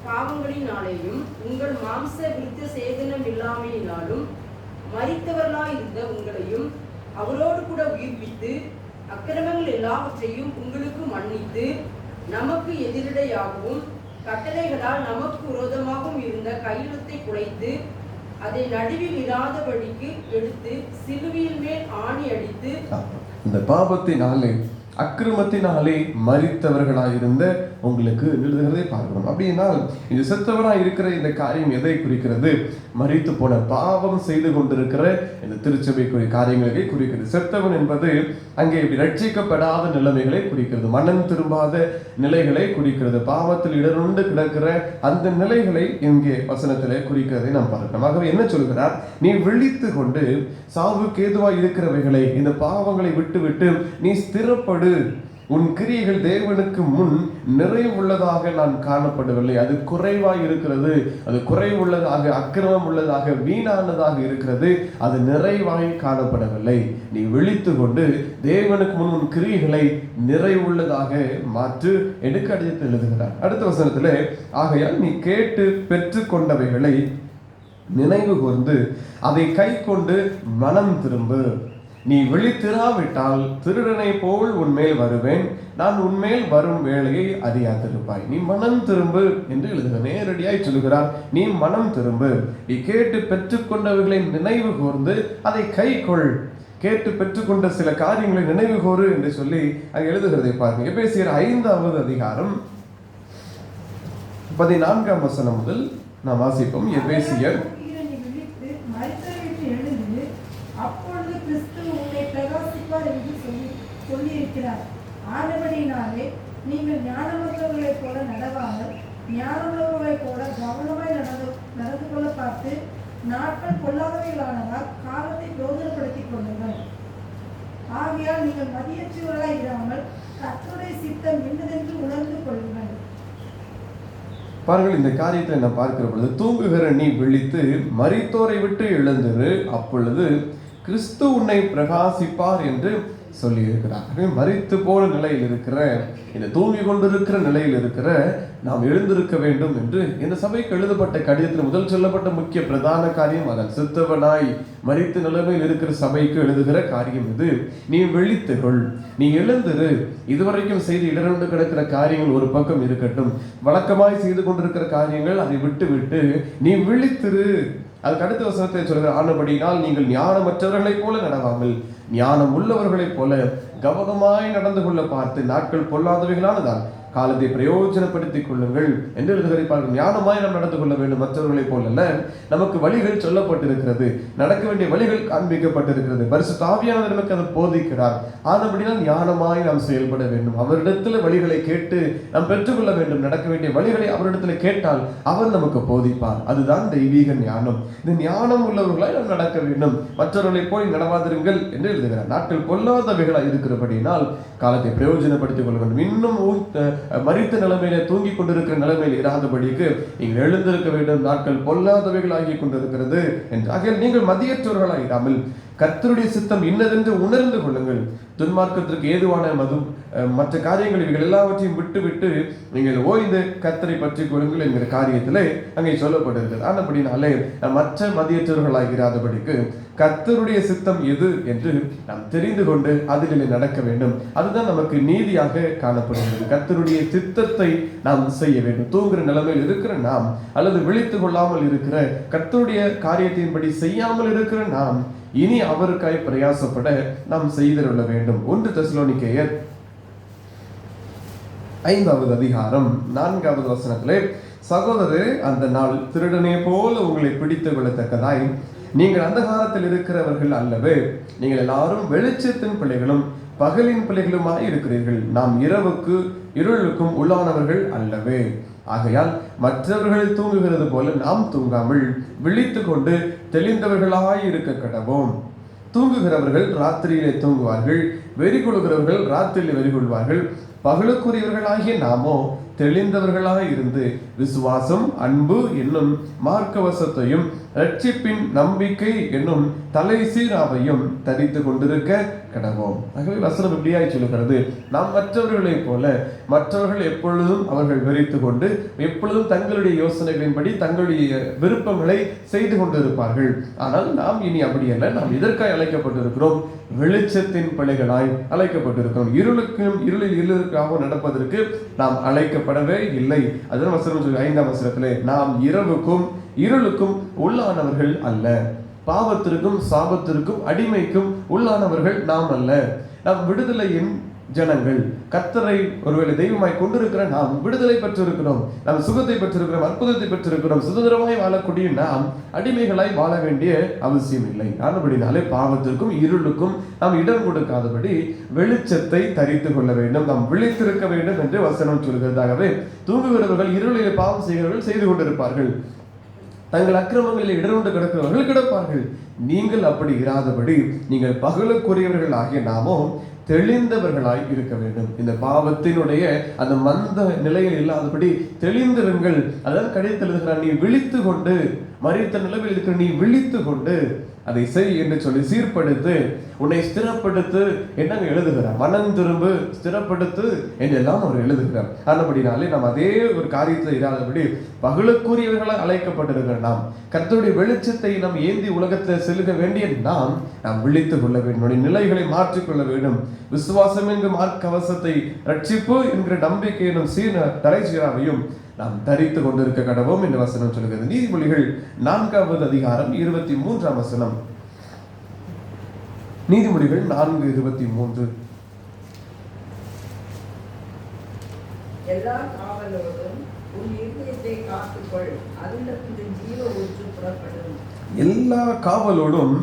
பாவங்களினாலேயும் உங்கள் மாம்ச விருத்த சேதனம் இல்லாமையினாலும் மரித்தவர்களாய் இருந்த உங்களையும் அவரோடு கூட உயிர்ப்பித்து அக்கிரமங்கள் எல்லாவற்றையும் உங்களுக்கு மன்னித்து நமக்கு எதிரடையாகவும் கட்டளைகளால் நமக்கு விரோதமாகவும் இருந்த கையெழுத்தை குலைத்து அதை நடுவில் இராதபடிக்கு எடுத்து சிலுவையின் மேல் ஆணி அடித்து, இந்த பாவத்தினாலே அக்கிரமத்தினாலே மரித்தவர்களாயிருந்த உங்களுக்கு எழுதுகிறதை பார்க்கிறோம். அப்படின்னால் இது செத்தவராய் இருக்கிற இந்த காரியம் எதை குறிக்கிறது? மரித்து போன பாவம் செய்து கொண்டிருக்கிற இந்த திருச்சபைக்குரிய காரியங்களை குறிக்கிறது. செத்தவன் என்பது அங்கே ரட்சிக்கப்படாத நிலைமைகளை குறிக்கிறது, மனம் திரும்பாத நிலைகளை குறிக்கிறது, பாவத்தில் இடருண்டு கிடக்கிற அந்த நிலைகளை இங்கே வசனத்திலே குறிக்கிறதை நாம் பார்க்கிறோம். ஆகவே என்ன சொல்கிறார்? நீ விழித்து கொண்டு சாவுக்கு ஏதுவாய் இருக்கிறவைகளை, இந்த பாவங்களை விட்டு நீ ஸ்திரப்படு, உன் கிரியைகள் தேவனுக்கு முன் நிறைவுள்ளதாக நான் காணப்படவில்லை. அது குறைவாய் இருக்கிறது, அது குறைவுள்ளதாக, அக்கிரமம் உள்ளதாக, வீணானதாக இருக்கிறது, அது நிறைவாய் காணப்படவில்லை. நீ விழித்து கொண்டு தேவனுக்கு முன் உன் கிரியைகளை நிறைவுள்ளதாக மாற்று என்று கடிதத்தில் எழுதுகிறார். அடுத்த வசனத்திலே, ஆகையால் நீ கேட்டு பெற்று கொண்டவைகளை நினைவு கூர்ந்து அதை கை கொண்டு மனம் திரும்பு. நீ விழித்திராவிட்டால் திருடனை போல் உன்மேல் வருவேன், நான் உன்மேல் வரும் வேளையை அறியாதிருப்பாய். நீ மனம் திரும்பு என்று எழுதுக. நேரடியாய் சொல்லுகிறார், நீ மனம் திரும்பு, நீ கேட்டு பெற்றுக்கொண்டவைகளை நினைவு கூர்ந்து அதை கை கொள். கேட்டு பெற்றுக்கொண்ட சில காரியங்களை நினைவு கூறு என்று சொல்லி அங்கே எழுதுகிறதை பாருங்க. எபேசியர் 5ஆவது அதிகாரம் 14ஆம் வசனம் முதல் நாம் வாசிப்போம். எபேசியர் அப்பொழுது கிறிஸ்து உன்னை பிரகாசிப்பார் என்று சொல்லியிருக்கிறார். ஆனபடியினாலே நீங்கள் ஞானமுள்ளவர்களைப் போல நடவாமல் ஞானமுள்ளவர்களைப் போல கவனமாய் நடந்து கொள்ள பார்த்து நாட்கள் பொல்லாதவைகளானதால் காலத்தை பிரயோஜனப்படுத்திக் கொள்ளுங்கள். ஆகையால் நீங்கள் மதியற்றவர்களாய் இராமல் கர்த்தருடைய சித்தம் என்னதென்று உணர்ந்து கொள்ளுங்கள். பாருங்கள், இந்த காரியத்தை நான் பார்க்கிற பொழுது, தூங்குகிற நீ விழித்து மரித்தோரை விட்டு எழுந்திரு, அப்பொழுது கிறிஸ்து உன்னை பிரகாசிப்பார் என்று சொல்லி இருக்கிறார். மரித்து போன நிலையில் இருக்கிற, இந்த தூங்கி கொண்டிருக்கிற நிலையில் இருக்கிற நாம் எழுந்திருக்க வேண்டும் என்று இந்த சபைக்கு எழுதப்பட்ட கடிதத்தில் முதல் சொல்லப்பட்ட முக்கிய பிரதான காரியம் அதன் சித்தவனாய் மரித்த நிலைமையில் இருக்கிற சபைக்கு எழுதுகிற காரியம் இது. நீ விழித்துகொள், நீ எழுந்திரு. இதுவரைக்கும் செய்து இடர்ந்து கிடக்கிற காரியங்கள் ஒரு பக்கம் இருக்கட்டும், வழக்கமாய் செய்து கொண்டிருக்கிற காரியங்கள் அதை விட்டு விட்டு நீ விழித்திரு. அதுக்கு அடுத்த வசனத்தை சொல்கிற, ஆனபடினால் நீங்கள் ஞானமற்றவர்களைப் போல நடவாமல் ஞானம் உள்ளவர்களைப் போல கவனமாய் நடந்து கொள்ள பார்த்து நாட்கள் பொல்லாதவைகளானதால் காலத்தை பிரயோஜனப்படுத்திக் கொள்ளுங்கள் என்று எழுதுகிறார்கள். ஞானமாய் நாம் நடந்து கொள்ள வேண்டும், மற்றவர்களைப் போல அல்ல. நமக்கு வழிகள் சொல்லப்பட்டிருக்கிறது, நடக்க வேண்டிய வழிகள் காண்பிக்கப்பட்டிருக்கிறது. பரிசுத்த ஆவியானவர் நமக்கு அதை போதிக்கிறார். ஆனபடினால் ஞானமாய் நாம் செயல்பட வேண்டும். அவரிடத்துல வழிகளை கேட்டு நாம் பெற்றுக்கொள்ள வேண்டும். நடக்க வேண்டிய வழிகளை அவரிடத்துல கேட்டால் அவர் நமக்கு போதிப்பார். அதுதான் தெய்வீக ஞானம். இந்த ஞானம் உள்ளவர்களாய் நாம் நடக்க வேண்டும், மற்றவர்களை போய் நடவாதிருங்கள் என்று எழுதுகிறார். நாட்கள் பொல்லாதவைகளாய் இருக்கிறபடினால் காலத்தை பிரயோஜனப்படுத்திக் கொள்ள வேண்டும். இன்னும் மரித்த நிலைமையில தூங்கி கொண்டிருக்கிற நிலைமையில் இராதபடிக்கு நீங்கள் எழுந்திருக்க வேண்டும். நாட்கள் பொல்லாதவைகள் ஆகி கொண்டிருக்கிறது என்று. நீங்கள் மதியற்றவர்களாக இராமல் கர்த்தருடைய சித்தம் இன்னதென்று உணர்ந்து கொள்ளுங்கள். துன்மார்க்கத்திற்கு ஏதுவான மற்ற காரியங்கள் இவைகள் எல்லாவற்றையும் விட்டு விட்டு நீங்கள் ஓய்ந்து கர்த்தரை பற்றி கொள்ளுங்கள் என்கிற காரியத்திலே அங்கே சொல்லப்பட்டிருக்கிறது. ஆனபடினாலே மற்ற மதியற்றவர்களாகிறாதபடிக்கு கர்த்தருடைய சித்தம் எது என்று நாம் தெரிந்து கொண்டு அதில் நடக்க வேண்டும். அதுதான் நமக்கு நீதியாக காணப்படுகிறது. கர்த்தருடைய சித்தத்தை நாம் செய்ய வேண்டும். தூங்குகிற நிலைமையில் இருக்கிற நாம், அல்லது விழித்துக் கொள்ளாமல் இருக்கிற, கர்த்தருடைய காரியத்தின்படி செய்யாமல் இருக்கிற நாம் இனி அவருக்காய் பிரயாசப்பட நாம் செய்திருள்ள வேண்டும். 1 தெசலோனிக்கேயர் 5வது அதிகாரம் 4வது வசனத்திலே, சகோதரரே, அந்த நாள் திருடனே போல உங்களை பிடித்துக் கொள்ளத்தக்கதாய் நீங்கள் அந்தகாரத்தில் இருக்கிறவர்கள் அல்லவே. நீங்கள் எல்லாரும் வெளிச்சத்தின் பிள்ளைகளும் பகலின் பிள்ளைகளுமாய் இருக்கிறீர்கள். நாம் இரவுக்கு இருளுக்கும் உள்ளானவர்கள் அல்லவே. ஆகையால் மற்றவர்கள் தூங்குகிறது போல நாம் தூங்காமல் விழித்து கொண்டு தெளிந்தவர்களாய் இருக்க கடவோம். தூங்குகிறவர்கள் ராத்திரியிலே தூங்குவார்கள், வெறி கொள்கிறவர்கள் ராத்திரியிலே வெறி கொள்வார்கள். பகலுக்குரியவர்களாகிய நாமோ தெளிந்தவர்களாய் இருந்து விசுவாசம், அன்பு என்னும் மார்க்கவசத்தையும் ரட்சிப்பின் நம்பிக்கை என்னும் தலை சீராவையும் தரித்து கொண்டிருக்க கடவோம். ஆகவே வசனம் இப்படியாய் சொல்லுகிறது, நாம் மற்றவர்களைப் போல, மற்றவர்கள் எப்பொழுதும் அவர்கள் வெறித்து கொண்டு எப்பொழுதும் தங்களுடைய யோசனைகளின்படி தங்களுடைய விருப்பங்களை செய்து கொண்டிருப்பார்கள். ஆனால் நாம் இனி அப்படி அல்ல. நாம் இதற்காய் அழைக்கப்பட்டிருக்கிறோம், வெளிச்சத்தின் பிள்ளைகளாய் அழைக்கப்பட்டிருக்கிறோம். இருளில் இருளுக்காக நடப்பதற்கு நாம் அழைக்கப்படவே இல்லை. அதுதான் வசனம் சொல்லி 5ஆம் வசனத்திலே, நாம் இரவுக்கும் இருளுக்கும் உள்ளானவர்கள் அல்ல. பாவத்திற்கும் சாபத்திற்கும் அடிமைக்கும் உள்ளானவர்கள் நாம் அல்ல. நாம் விடுதலையின் ஜனங்கள். கர்த்தரை ஒருவேளை தெய்வமாய் கொண்டிருக்கிற நாம் விடுதலை பெற்றிருக்கிறோம், நாம் சுகத்தை பெற்றிருக்கிறோம், அற்புதத்தை பெற்றிருக்கிறோம். சுதந்திரமாய் வாழக்கூடிய நாம் அடிமைகளாய் வாழ வேண்டிய அவசியம் இல்லை. ஆனபடினாலே பாவத்திற்கும் இருளுக்கும் நாம் இடம் கொடுக்காதபடி வெளிச்சத்தை தரித்து கொள்ள வேண்டும், நாம் விழித்திருக்க வேண்டும் என்று வசனம் சொல்கிறதாகவே தூங்குகிறவர்கள் இருளிலே பாவம் செய்கிறவர்கள் செய்து கொண்டிருப்பார்கள், தங்கள் அக்கிரமங்களில் இடர்ந்து கிடக்கிறவர்கள் கிடப்பார்கள். நீங்கள் அப்படி இராதபடி நீங்கள் பகலுக்குரியவர்கள் ஆகிய நாமோ தெளிந்தவர்களாய் இருக்க வேண்டும். இந்த பாவத்தினுடைய அந்த மந்த நிலையில் இல்லாதபடி தெளிந்திருங்கள். அதான் கடிதத்தில் இருக்கிறார், நீ விழித்து கொண்டு, மரித்த நிலையில் இருக்கிற நீ விழித்து கொண்டு அதை செய் என்று சொல்லி சீர்படுத்து, உன்னை ஸ்திரப்படுத்து என்னங்க எழுதுகிறார். மனம் திரும்பு, ஸ்திரப்படுத்து என்றெல்லாம் அவர் எழுதுகிறார். ஆனபடினாலே நாம் அதே ஒரு காரியத்தில் இராதபடி பகலுக்குரியவர்களால் அழைக்கப்பட்டிருக்கிற நாம், கர்த்தருடைய வெளிச்சத்தை நாம் ஏந்தி உலகத்தில் செல்ல வேண்டிய நாம் விழித்துக் கொள்ள வேண்டும், நிலைகளை மாற்றிக்கொள்ள வேண்டும். விசுவாசம் என்கிற மார்க்கவசத்தை, ரட்சிப்பு என்கிற நம்பிக்கை எனும் தலைச்சீராவையும் நாம் தரித்து கொண்டிருக்க கடவோம் என்று வசனம் சொல்கிறது. நீதிமொழிகள் 4வது அதிகாரம் 23ஆம் வசனம். நீதிமொழிகள் 4:23. எல்லா காவலோடும் உன் இருதயத்தை காத்துக்கொள், அதிலிருந்து ஜீவ ஊற்று புறப்படும். எல்லா காவலோடும்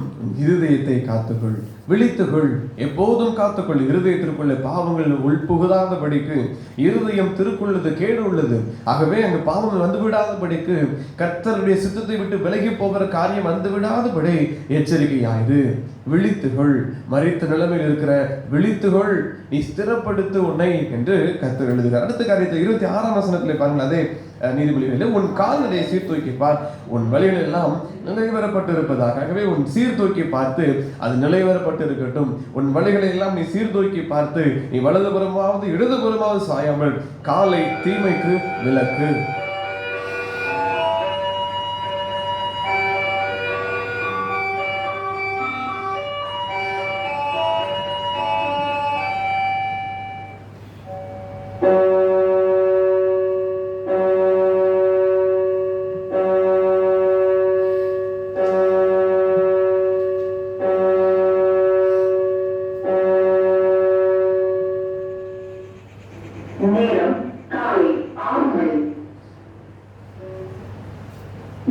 இருதயத்தை காத்துக்கொள். விழித்துகொள், எப்போதும் காத்துக்கொள், இருதயத்திற்குள்ள பாவங்கள் உள்புகுதாதபடிக்கு. இருதயம் திருக்குள்ளது, கேடு உள்ளது. ஆகவே அங்கு பாவங்கள் வந்து விடாதபடிக்கு, கர்த்தருடைய சித்தத்தை விட்டு விலகி போகிற காரியம் வந்து விடாதபடி எச்சரிக்கையாயிரு. விழித்துகொள், மரித்த நிலைமையில் இருக்கிற விழித்துகொள், நீ ஸ்திரப்படுத்து உன்னை என்று கர்த்தர் எழுதுகிறார். அடுத்த காரியத்தை 26ஆம் வசனத்திலே பாருங்கள். அதே நீதிமொழிகளிலே, உன் கால்நடையை சீர்தூக்கி பார், உன் வழிகள் எல்லாம் நிலைவரப்பட்டு இருப்பதாக. ஆகவே உன் சீர்தூக்கி பார்த்து அது நிலைவரப்பட்டு இருக்கட்டும். உன் வழிகளை எல்லாம் நீ சீர்தூக்கி பார்த்து நீ வலதுபுறமாவது இடதுபுறமாவது சாயாமல் காலை தீமைக்கு விலக்கு.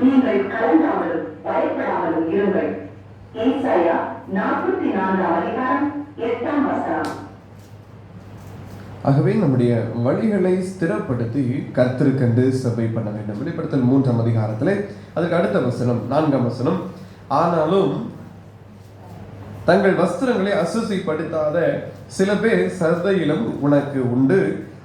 நீங்கள் கலங்காமலும் பயப்படாமலும் இருங்கள். ஏசாயா 44ஆம் அதிகாரம் 8ஆம் வசனம். ஆகவே நம்முடைய வழிகளை ஸ்திரப்படுத்தி கர்த்தருக்கென்று சபை பண்ண வேண்டும். வெளிப்படுத்தல் 3ஆம் அதிகாரத்திலே அதுக்கு அடுத்த வசனம் 4ஆம் வசனம், ஆனாலும் தங்கள் வஸ்திரங்களை அசுசிப்படுத்தாத சில பேர் சர்தையிலும் உனக்கு உண்டு.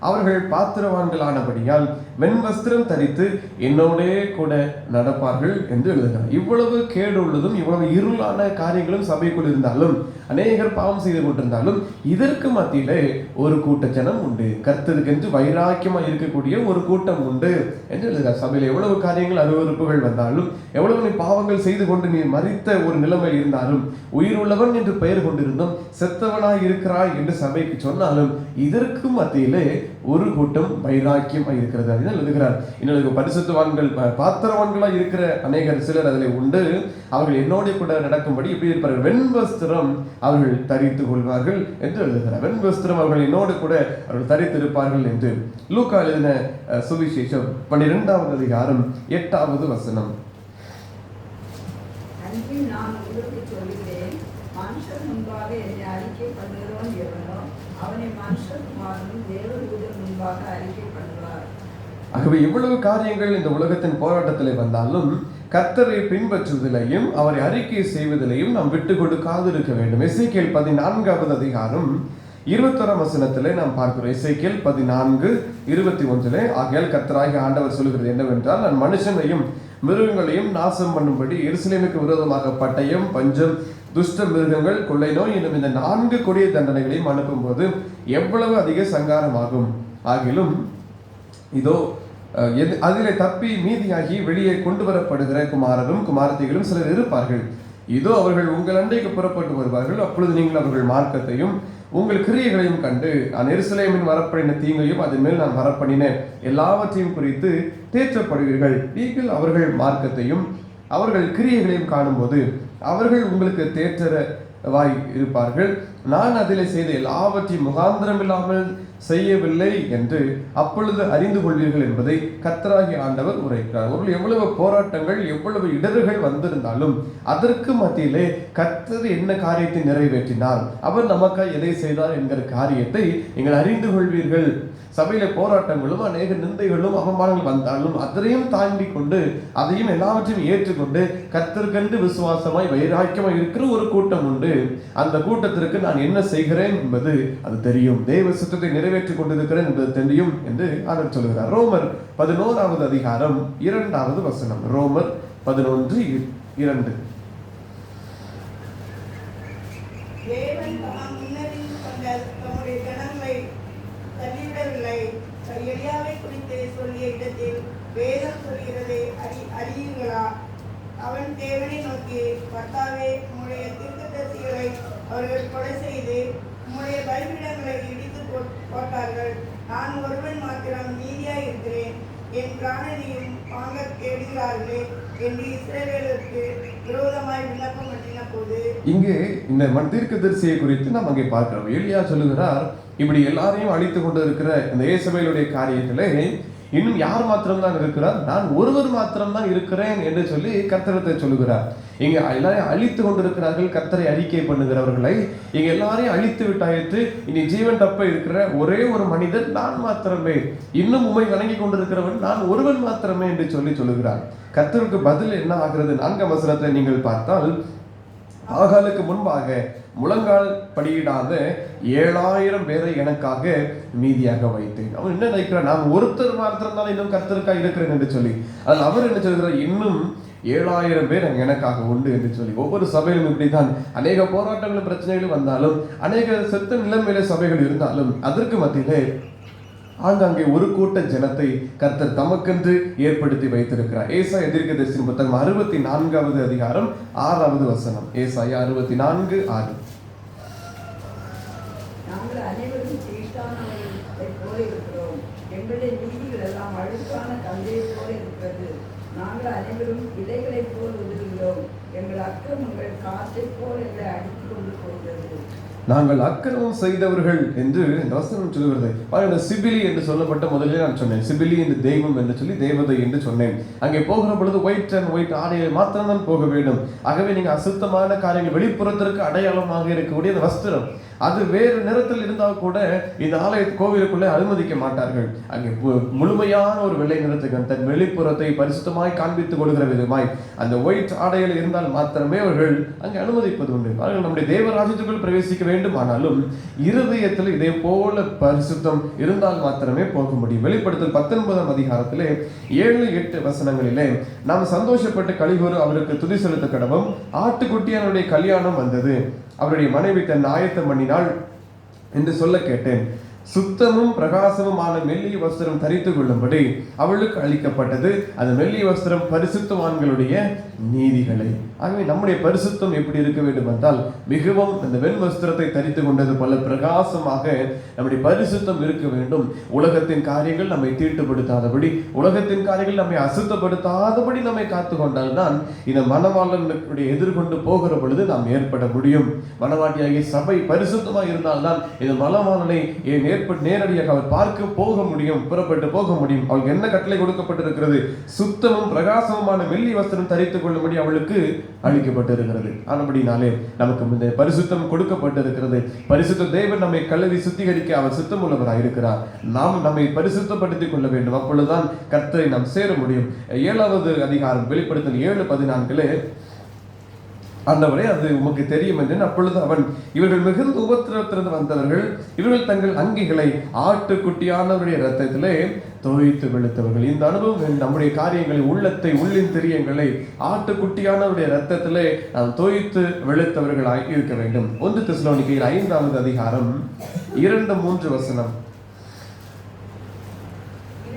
அவர்கள் பாத்திரவான்களானபடியால் வெண்வஸ்திரம் தரித்து என்னோடே கூட நடப்பார்கள் என்று எழுதுகிறார். இவ்வளவு கேடு உள்ளதும் இவ்வளவு இருளான காரியங்களும் சபைக்குள் இருந்தாலும், அநேகர் பாவம் செய்து கொண்டிருந்தாலும், இதற்கு மத்தியிலே ஒரு கூட்ட ஜனம் உண்டு, கர்த்தருக்கென்று வைராக்கியமாக இருக்கக்கூடிய ஒரு கூட்டம் உண்டு என்று எழுதுகிறார். சபையில் எவ்வளவு காரியங்கள் அருவருப்புகள் வந்தாலும், எவ்வளவு நீ பாவங்கள் செய்து கொண்டு நீ மரித்த ஒரு நிலைமை இருந்தாலும், உயிர் உள்ளவன் என்று பெயர் கொண்டிருந்தும் செத்தவனாய் இருக்கிறாய் என்று சபைக்கு சொன்னாலும், இதற்கு மத்தியிலே ஒரு கூட்டம் வைராக்கியமாக இருக்கிறது. அதுதான் எழுதுகிறார். இன்னும் பரிசுத்தவான்கள் பாத்திரவான்களாக இருக்கிற அநேகர் சிலர் அதில் உண்டு. அவர்கள் என்னோட கூட நடக்கும்படி எப்படி இருப்பார்கள், வெண்வஸ்திரம் அவர்கள் தரித்து கொள்வார்கள் என்று எழுதுகிறார். வெண்வஸ்திரம் அவர்கள் என்னோடு கூட அவர்கள் தரித்து இருப்பார்கள் என்று. லூக்கா எழுதின சுவிசேஷம் 12ஆம் அதிகாரம் 8ஆவது வசனம். அன்பில் நான் உங்களுக்கு சொல்கிறேன், மனுஷர் முன்பாக என்னை அறிக்கை பண்ணுகிறோம் எவனோ அவனை மனுஷகுமாரனும் தேவதூதர் முன்பாக அறிக்கை பண்ணுவார். ஆகவே இவ்வளவு காரியங்கள் இந்த உலகத்தின் போராட்டத்தில் வந்தாலும் கர்த்தரை பின்பற்றுவதிலையும் அவரை அறிக்கை செய்வதிலையும் நாம் விட்டு கொடுக்காது இருக்க வேண்டும். எசேக்கியேல் 14ஆவது அதிகாரம் 21ஆம் வசனத்திலே நாம் பார்க்கிறோம். எசேக்கியேல் 14:21, ஆகையால் கர்த்தராகிய ஆண்டவர் சொல்கிறது என்னவென்றால், நான் மனுஷனையும் மிருகங்களையும் நாசம் பண்ணும்படி எருசலேமுக்கு விரோதமாக பட்டயம், பஞ்சம், துஷ்ட மிருகங்கள், கொள்ளை நோய் என்னும் இந்த 4 கொடிய தண்டனைகளையும் அனுப்பும்போது எவ்வளவு அதிக சங்காரமாகும். ஆகிலும் இதோ அதிலே தப்பி மீதியாகி வெளியே கொண்டு வரப்படுகிற குமாரரும் குமாரத்திகளும் சிலர் இருப்பார்கள். இதோ அவர்கள் உங்கள் அண்டைக்கு புறப்பட்டு வருவார்கள். அப்பொழுது நீங்கள் அவர்கள் மார்க்கத்தையும் உங்கள் கிரியைகளையும் கண்டு, நான் எருசலேமின் வரப்பண்ணின தீங்கையும் அதன் மேல் நான் வரப்பண்ணின எல்லாவற்றையும் குறித்து தேற்றப்படுவீர்கள். நீங்கள் அவர்கள் மார்க்கத்தையும் அவர்கள் கிரியைகளையும் காணும்போது அவர்கள் உங்களுக்கு தேற்றவாய் இருப்பார்கள். நான் அதில் செய்த எல்லாவற்றையும் முகாந்திரம் இல்லாமல் செய்யவில்லை என்று அப்பொழுது அறிந்து கொள்வீர்கள் என்பதை கர்த்தராகிய ஆண்டவர் உரைக்கிறார். அவர்கள் எவ்வளவு போராட்டங்கள், எவ்வளவு இடர்கள் வந்திருந்தாலும் அதற்கு மத்தியிலே கர்த்தர் என்ன காரியத்தை நிறைவேற்றினார், அவர் நமக்காக எதை செய்தார் என்கிற காரியத்தை நீங்கள் அறிந்து கொள்வீர்கள். சபையில போராட்டங்களும் அநேக நிந்தைகளும் அவமானங்கள் வந்தாலும் அதையும் தாண்டி கொண்டு அதையும் எல்லாவற்றையும் ஏற்றுக்கொண்டு கர்த்தருக்கென்று விசுவாசமாய் வைராக்கியமாய் இருக்கிற ஒரு கூட்டம் உண்டு. அந்த கூட்டத்திற்கு நான் என்ன செய்கிறேன் என்பது அது தெரியும், தேவ சித்தத்தை நிறைவேற்றிக் கொண்டிருக்கிறேன் என்பது தெரியும் என்று அவர் சொல்கிறார். ரோமர் 11ஆவது அதிகாரம் 2ஆவது வசனம். ரோமர் 11:2. தேவன் தாம் முன்னறிந்து கொண்ட தம்முடைய ஜனங்களை தள்ளிவிடவில்லை. எலியாவை குறித்து சொல்லிய இடத்தில் வேதம் சொல்கிறதை அறியுங்களா? அவன் தேவனை நோக்கி, கர்த்தாவே, உம்முடைய தீர்க்கதரிசிகளை அவர்கள் கொலை செய்து உம்முடைய பலிபீடங்களை இடித்து போட்டார்கள். நான் ஒருவன் மாத்திரம் மீதியாய் இருக்கிறேன். என் பிராணனையும் வாங்க தேடுகிறார்களே என்று இஸ்ரவேலுக்கு விரோதமாய் விண்ணப்பம் பண்ணின போது. இங்கே இந்த தீர்க்கதரிசியை குறித்து நாம் அங்கே பார்க்கிறோம். எலியா சொல்லுகிறார், இப்படி எல்லாரையும் அழித்து கொண்டு இருக்கிற இந்த இயேசுவேலுடைய காரியத்திலே இன்னும் யார் மாத்திரம்தான் இருக்கிறார்? நான் ஒருவர் மாத்திரம்தான் இருக்கிறேன் என்று சொல்லி கர்த்தரத்தை சொல்லுகிறார். இங்க எல்லாரையும் அழித்து கொண்டிருக்கிறார்கள். கர்த்தரை அறிக்கை பண்ணுகிறவர்களை இங்க எல்லாரையும் அழித்து விட்டாயிற்று. இனி ஜீவன் தப்ப இருக்கிற ஒரே ஒரு மனிதன் நான் மாத்திரமே, இன்னும் உம்மை வணங்கி கொண்டிருக்கிறவன் நான் ஒருவன் மாத்திரமே என்று சொல்லி சொல்லுகிறார். கர்த்தருக்கு பதில் என்ன ஆகிறது? 4ஆம் வசனத்தை நீங்கள் பார்த்தால், ஆகாலுக்கு முன்பாக முழங்கால் படியிடாத 7000 பேரை எனக்காக மீதியாக வைத்தேன். அவன் என்ன நினைக்கிறான்? நான் ஒருத்தர் மாத்திரம் தான் இன்னும் கர்த்தருக்காக இருக்கிறேன் என்று சொல்லி. அதில் அவர் என்ன சொல்கிறார்? இன்னும் 7000 பேர் எனக்காக உண்டு என்று சொல்லி. ஒவ்வொரு சபையிலும் இப்படித்தான் அநேக போராட்டங்களும் பிரச்சனைகளும் வந்தாலும், அநேக செத்த நிலைமையில சபைகள் இருந்தாலும், அதற்கு மத்தியிலே ஆங்காங்கே ஒரு கூட்ட ஜனத்தை கர்த்தர் தமக்கென்று ஏற்படுத்தி வைத்திருக்கிறார். ஏசாயா தீர்க்கதரிசியின் புத்தகம் 64வது அதிகாரம் 6வது வசனம். ஏசாயா 64:6. நாங்கள் அனைவரும் தீட்டானவர்களைப் போல இருக்கிறோம். எங்களுடைய நீதிகள் எல்லாம் அழுக்கான கந்தையை போல இருக்கிறது. நாங்கள் அனைவரும் இலைகளைப் போல் உதிர்கிறோம். எங்கள் அக்கிரமங்கள் காற்றைப் போல எங்களை அடித்துக் கொண்டு போகிறது. நாங்கள் அக்கிரமம் செய்தவர்கள் என்று இந்த வசனம் சொல்லுகிறது. பாருங்க, சிபிலி என்று சொல்லப்பட்ட முதலில் நான் சொன்னேன். சிபிலி என்று தெய்வம் என்று சொல்லி தேவதை என்று சொன்னேன். அங்கே போகிற பொழுது ஒயிட் அண்ட் ஒயிட் ஆடையை மாத்திரம்தான் போக வேண்டும். ஆகவே நீங்க அசுத்தமான காரியங்கள் வெளிப்புறத்திற்கு அடையாளமாக இருக்கக்கூடிய அந்த வஸ்திரம் அது வேறு நிறத்தில் இருந்தால் கூட இந்த ஆலய கோவிலுக்குள்ளே அனுமதிக்க மாட்டார்கள். அங்கே முழுமையான ஒரு வெள்ளை நிறத்துக்கு தன் வெளிப்புறத்தை பரிசுத்தமாய் காண்பித்துக் கொடுக்கிற விதமாய் அந்த ஒயிட் ஆடையில் இருந்தால் மாத்திரமே அவர்கள் அங்கே அனுமதிப்பது உண்டு. அவர்கள் நம்முடைய தேவராஜ்யத்துக்குள் பிரவேசிக்க வேண்டுமானாலும் இருதயத்தில் இதே போல பரிசுத்தம் இருந்தால் மாத்திரமே போக முடியும். வெளிப்படுத்தல் 19ஆம் அதிகாரத்திலே 7-8 வசனங்களிலே நாம் சந்தோஷப்பட்டு கலிகூறு அவருக்கு துதி செலுத்த கடவும். ஆட்டுக்குட்டியானுடைய கல்யாணம் வந்தது, அவருடைய மனைவி தன் ஆயத்தம் பண்ணினாள் என்று சொல்ல கேட்டேன். சுத்தமும் பிரகாசமுமான மெல்லிய வஸ்திரம் தரித்து கொள்ளும்படி அவளுக்கு அளிக்கப்பட்டது. அந்த மெல்லிய வஸ்திரம் பரிசுத்தவான்களுடைய நீதிகளை. ஆகவே நம்முடைய பரிசுத்தம் எப்படி இருக்க வேண்டும் என்றால், மிகவும் அந்த வெண் வஸ்திரத்தை தரித்து கொண்டது போல பிரகாசமாக நம்முடைய பரிசுத்தம் இருக்க வேண்டும். உலகத்தின் காரியங்கள் நம்மை தீட்டுப்படுத்தாதபடி, உலகத்தின் காரியங்கள் நம்மை அசுத்தப்படுத்தாதபடி நம்மை காத்து கொண்டால்தான் இந்த மணவாளனுடைய எதிர்கொண்டு போகிற பொழுது நாம் ஏற்பட முடியும். மணவாட்டியாகிய சபை பரிசுத்தமாக இருந்தால்தான் இந்த மணவாளனை நேரடியாக அவர் பார்க்க போக முடியும், புறப்பட்டு போக முடியும். அவளுக்கு என்ன கட்டளை கொடுக்கப்பட்டிருக்கிறது? சுத்தமும் பிரகாசமுமான மெல்லிய வஸ்திரம் தரித்துக் கொள்ளும்படி அவளுக்கு அளிக்கப்பட்டிருக்கிறது. ஆனபடினாலே நமக்கு இந்த பரிசுத்தம் கொடுக்கப்பட்டிருக்கிறது. பரிசுத்த தேவன் நம்மை கழுவி சுத்திகரிக்க அவர் சுத்தம் உள்ளவராக இருக்கிறார். நாம் நம்மை பரிசுத்தப்படுத்திக் கொள்ள வேண்டும். அப்பொழுதுதான் கர்த்தரை நாம் சேர முடியும். 7வது அதிகாரம் வெளிப்படுத்தல் 7:14 ஆண்டவரே, அது உமக்கு தெரியும் என்றேன். அப்பொழுது அவன், இவர்கள் மிகுந்த உபத்திரத்திலிருந்து வந்தவர்கள், இவர்கள் தங்கள் அங்கிகளை ஆட்டுக்குட்டியானவருடைய இரத்தத்திலே தோய்த்து வெளுத்தவர்கள். இந்த அனுபவம் நம்முடைய காரியங்களை, உள்ளத்தை, உள்ளின் திரியங்களை ஆட்டுக்குட்டியானவருடைய இரத்தத்திலே நாம் தோய்த்து வெளுத்தவர்களாய் இருக்க வேண்டும். 1 தெசலோனிக்கேயர் 5வது அதிகாரம் 2-3 வசனம்.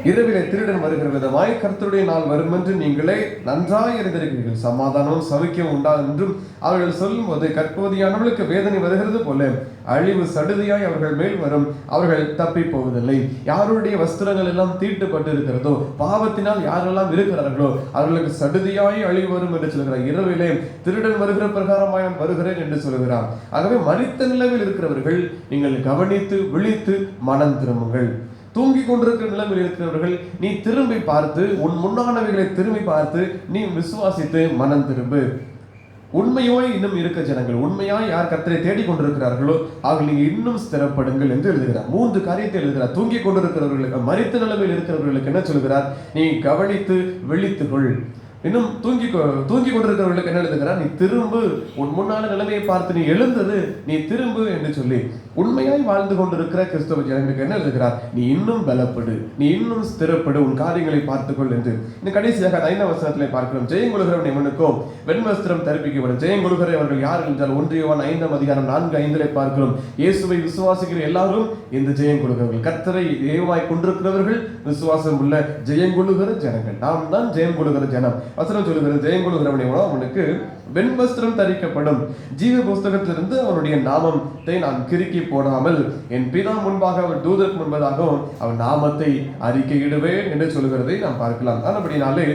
இரவிலே திருடன் வருகிற விதமாய் கர்த்தருடைய நாள் வரும் என்று நீங்களே நன்றாய் அறிந்திருக்கிறீர்கள். சமாதானம் சௌக்கியம் உண்டாகும் என்றும் அவர்கள் சொல்லும் போது கற்பவதியானவர்களுக்கு வேதனை வருகிறது போல அழிவு சடுதியாய் அவர்கள் மேல் வரும், அவர்கள் தப்பி போவதில்லை. யாருடைய வஸ்திரங்கள் எல்லாம் தீட்டுப்பட்டு இருக்கிறதோ, பாவத்தினால் யாரெல்லாம் இருக்கிறார்களோ அவர்களுக்கு சடுதியாய் அழிவு வரும் என்று சொல்கிறார். இரவிலே திருடன் வருகிற பிரகாரமாய் நான் வருகிறேன் என்று சொல்கிறார். ஆகவே மரித்த நிலையில் இருக்கிறவர்கள் நீங்கள் கவனித்து விழித்து மனம் திரும்புங்கள். தூங்கி கொண்டிருக்கிற நிலைமையில் இருக்கிறவர்கள் நீ திரும்பி பார்த்து, உன் முன்னானவைகளை திரும்பி பார்த்து நீ விசுவாசித்து மனம் திரும்பு. உண்மையாய் இன்னும் இருக்க ஜனங்கள், உண்மையாய் யார் கர்த்தரை தேடிக் கொண்டிருக்கிறார்களோ அவர்கள் நீங்க இன்னும் ஸ்திரப்படுங்கள் என்று எழுதுகிறார். 3 காரியத்தை எழுதுகிறார். தூங்கி கொண்டிருக்கிறவர்களுக்கு, மரித்த நிலைமையில் இருக்கிறவர்களுக்கு என்ன சொல்கிறார்? நீ கவனித்து விழித்துக்கொள். இன்னும் தூங்கி கொண்டிருக்கிறவர்களுக்கு என்ன எழுதுகிறார்? நீ திரும்பு, உன் முன்னான நிலைமையை பார்த்து நீ எழுந்தது, நீ திரும்பு என்று சொல்லி உண்மையாய் வாழ்ந்து கொண்டிருக்கிற கிறிஸ்தவ ஜனங்களுக்கு என்ன எழுதுகிறார்? நீ இன்னும் பலப்படு, நீ இன்னும் ஸ்திரப்படு, உன் காரியங்களை பார்த்துக்கொள் என்று. இந்த கடைசியாக 5ஆம் வசனத்திலே பார்க்கிறோம். ஜெயங்கொள்கிறவன் எவனுக்கும் வெண்வஸ்திரம் தரிப்பிக்கப்படும். ஜெயங்கொள்கிறவர்கள் யார் என்றால் 1 யோவான் 5ஆம் அதிகாரம் 4-5 பார்க்கிறோம். இயேசுவை விசுவாசிக்கிற எல்லாரும் இந்த ஜெயங்கொள்கிறவர்கள், கர்த்தரை தெய்வமாய் கொண்டிருக்கிறவர்கள், விசுவாசம் உள்ள ஜெயங்கொள்ளுகிற ஜனங்கள். நாம் தான் ஜெயங்கொள்ளுகிற ஜனம். வசனம் சொல்லுகிறது, ஜெயங்கொள்கிறவன் எவனோ அவனுக்கு வெண்வஸ்திரம் தரிக்கப்படும். ஜீவ புஸ்தகத்திலிருந்து அவனுடைய நாமத்தை நான் கிறுக்கி போடாமல் என் பிதா முன்பாக அவர் தூதருக்கு முன்பதாகவும் அவன் நாமத்தை அறிக்கையிடுவேன் என்று சொல்லுகிறதை நாம் பார்க்கலாம். ஆனபடினாலே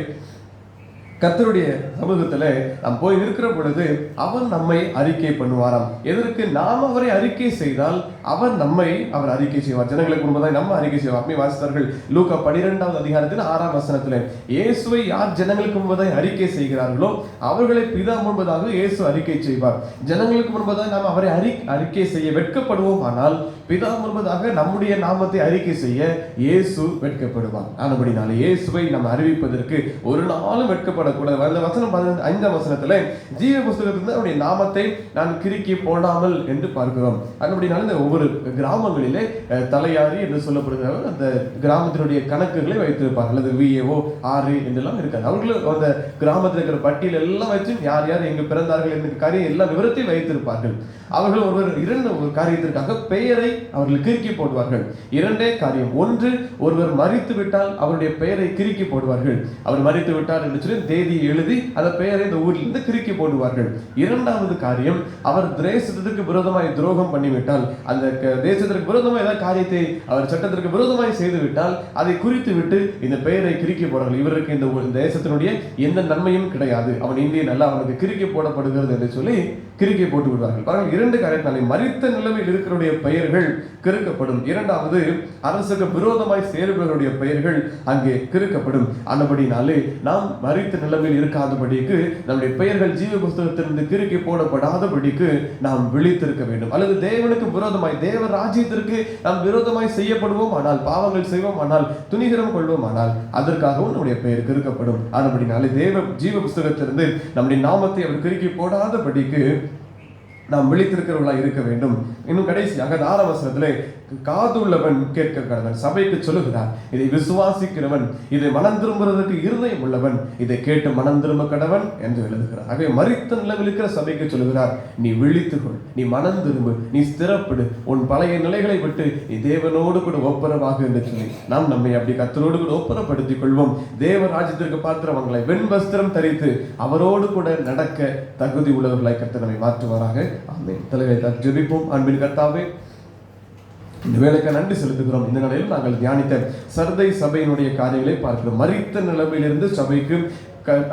கர்த்தருடைய சமூகத்துல நாம் போய் இருக்கிற பொழுது அவர் நம்மை அறிக்கை பண்ணுவாராம். எதற்கு? நாம் அவரை அறிக்கை செய்தால் அவர் அறிக்கை செய்வார். ஜனங்களுக்கு முன்பதாய் நம்ம அறிக்கை செய்வார். வாசித்தார்கள் லூக்கா 12வது அதிகாரத்தில் 6ஆம் வசனத்துல, இயேசுவை யார் ஜனங்களுக்கு முன்பதாய் அறிக்கை செய்கிறார்களோ அவர்களை பிதா முன்பதாக இயேசு அறிக்கை செய்வார். ஜனங்களுக்கு முன்பதாக நாம் அவரை அறிக்கை செய்ய வெட்கப்படுவோம், ஆனால் பிதா முன்பதாக நம்முடைய நாமத்தை அறிக்கை செய்ய இயேசு வெட்கப்படுவார். ஆனபடினாலே இயேசுவை நாம் அறிவிப்பதற்கு ஒரு நாளும் வெட்கப்படக்கூடாது. அந்த வசனம் 5ஆம் வசனத்துல ஜீவ புஸ்தகத்திலிருந்து அவருடைய நாமத்தை நான் கிறுக்கி போடாமல் என்று பார்க்கிறோம். ஆனபடினால இந்த ஒவ்வொரு கிராமங்களிலே தலையாரி என்று சொல்லப்படுகிற அந்த கிராமத்தினுடைய கணக்குகளை வைத்திருப்பார்கள். அல்லது VAO 6 என்றெல்லாம் இருக்காது. அவர்களும் அந்த கிராமத்தில் இருக்கிற பட்டியல் எல்லாம் வச்சு யார் யார் எங்கு பிறந்தார்கள் என்ற காரியம் எல்லா விவரத்தையும் வைத்திருப்பார்கள். அவர்கள் ஒரு காரியத்திற்காக பெயரை அவர்கள் கிறுக்கி போடுவார்கள். 2 காரியம். 1, ஒருவர் மரித்து விட்டால் அவருடைய பெயரை கிறுக்கி போடுவார்கள். அவர் மரித்து விட்டார் என்று சொல்லி தேதியை எழுதி அந்த பெயரை இந்த ஊரிலிருந்து கிறுக்கி போடுவார்கள். 2வது காரியம், அவர் தேசத்திற்கு விரோதமாய் துரோகம் பண்ணிவிட்டால், அந்த தேசத்திற்கு விரோதமாய் ஏதாவது காரியத்தை அவர் சட்டத்திற்கு விரோதமாய் செய்துவிட்டால் அதை குறித்து விட்டு இந்த பெயரை கிறுக்கி போடுவார்கள். இவருக்கு இந்த தேசத்தினுடைய எந்த நன்மையும் கிடையாது, அவன் இந்தியன் அல்ல, அவனுக்கு கிறுக்கி போடப்படுகிறது என்று சொல்லி கிறுக்கி போட்டு விடுவார்கள். 2 காரியத்தினாலே மரித்த நிலைமையில் இருக்கிறவருடைய பெயர்கள் கிறுக்கப்படும். 2வது, அரசுக்கு விரோதமாய் சேர்பவருடைய பெயர்கள் அங்கே கிறுக்கப்படும். ஆனபடினாலே நாம் மரித்த நிலைமையில் இருக்காதபடிக்கு நம்முடைய பெயர்கள் ஜீவ புஸ்தகத்திலிருந்து கிறுக்கி போடப்படாதபடிக்கு நாம் விழித்திருக்க வேண்டும். அல்லது தேவனுக்கு விரோதமாய், தேவ ராஜ்யத்திற்கு நாம் விரோதமாய் செய்யப்படுவோம் ஆனால், பாவங்கள் செய்வோம் ஆனால், துணிகரம் கொள்வோம் ஆனால், அதற்காகவும் நம்முடைய பெயர் கிறுக்கப்படும். ஆனபடினாலே ஜீவ புஸ்தகத்திலிருந்து நம்முடைய நாமத்தை அவர் கிறுக்கி போடாதபடிக்கு நாம் விழித்திருக்கிறவர்களாக இருக்க வேண்டும். இன்னும் கடைசியாக 6ஆம் வசனத்திலே, காதுள்ளவன் கேட்க கடவன், சபைக்கு சொல்லுகிறார். இதை விசுவாசிக்கிறவன், இதை மனம் திரும்புவதற்கு இருதயம் உள்ளவன், இதை கேட்டு மனம் திரும்ப கடவன் என்று எழுதுகிறார். ஆகவே மரித்த நிலையில் இருக்கிற சபைக்கு சொல்லுகிறார், நீ விழித்துக்கொள், நீ மனம் திரும்பு, நீ ஸ்திரப்படு, உன் பழைய நிலைகளை விட்டு நீ தேவனோடு கூட ஒப்புரவாக என்று சொல்லி நாம் நம்மை அப்படி கர்த்தரோடு கூட ஒப்புரப்படுத்திக் கொள்வோம். தேவ ராஜ்யத்திற்கு பாத்திரவங்களை வெண்வஸ்திரம் தரித்து அவரோடு கூட நடக்க தகுதி உள்ளவர்களாய் கர்த்தர் நம்மை மாற்றுவாராக. ஆமென். தலைகளை ஜெபிப்போம். அன்பின் கர்த்தாவே, இந்த வேலைக்கு நன்றி செலுத்துகிறோம். இந்த நிலையில் நாங்கள் தியானித்த சர்தை சபையினுடைய காரியங்களை பார்க்கிறோம். மரித்த நிலைமையிலிருந்து சபைக்கு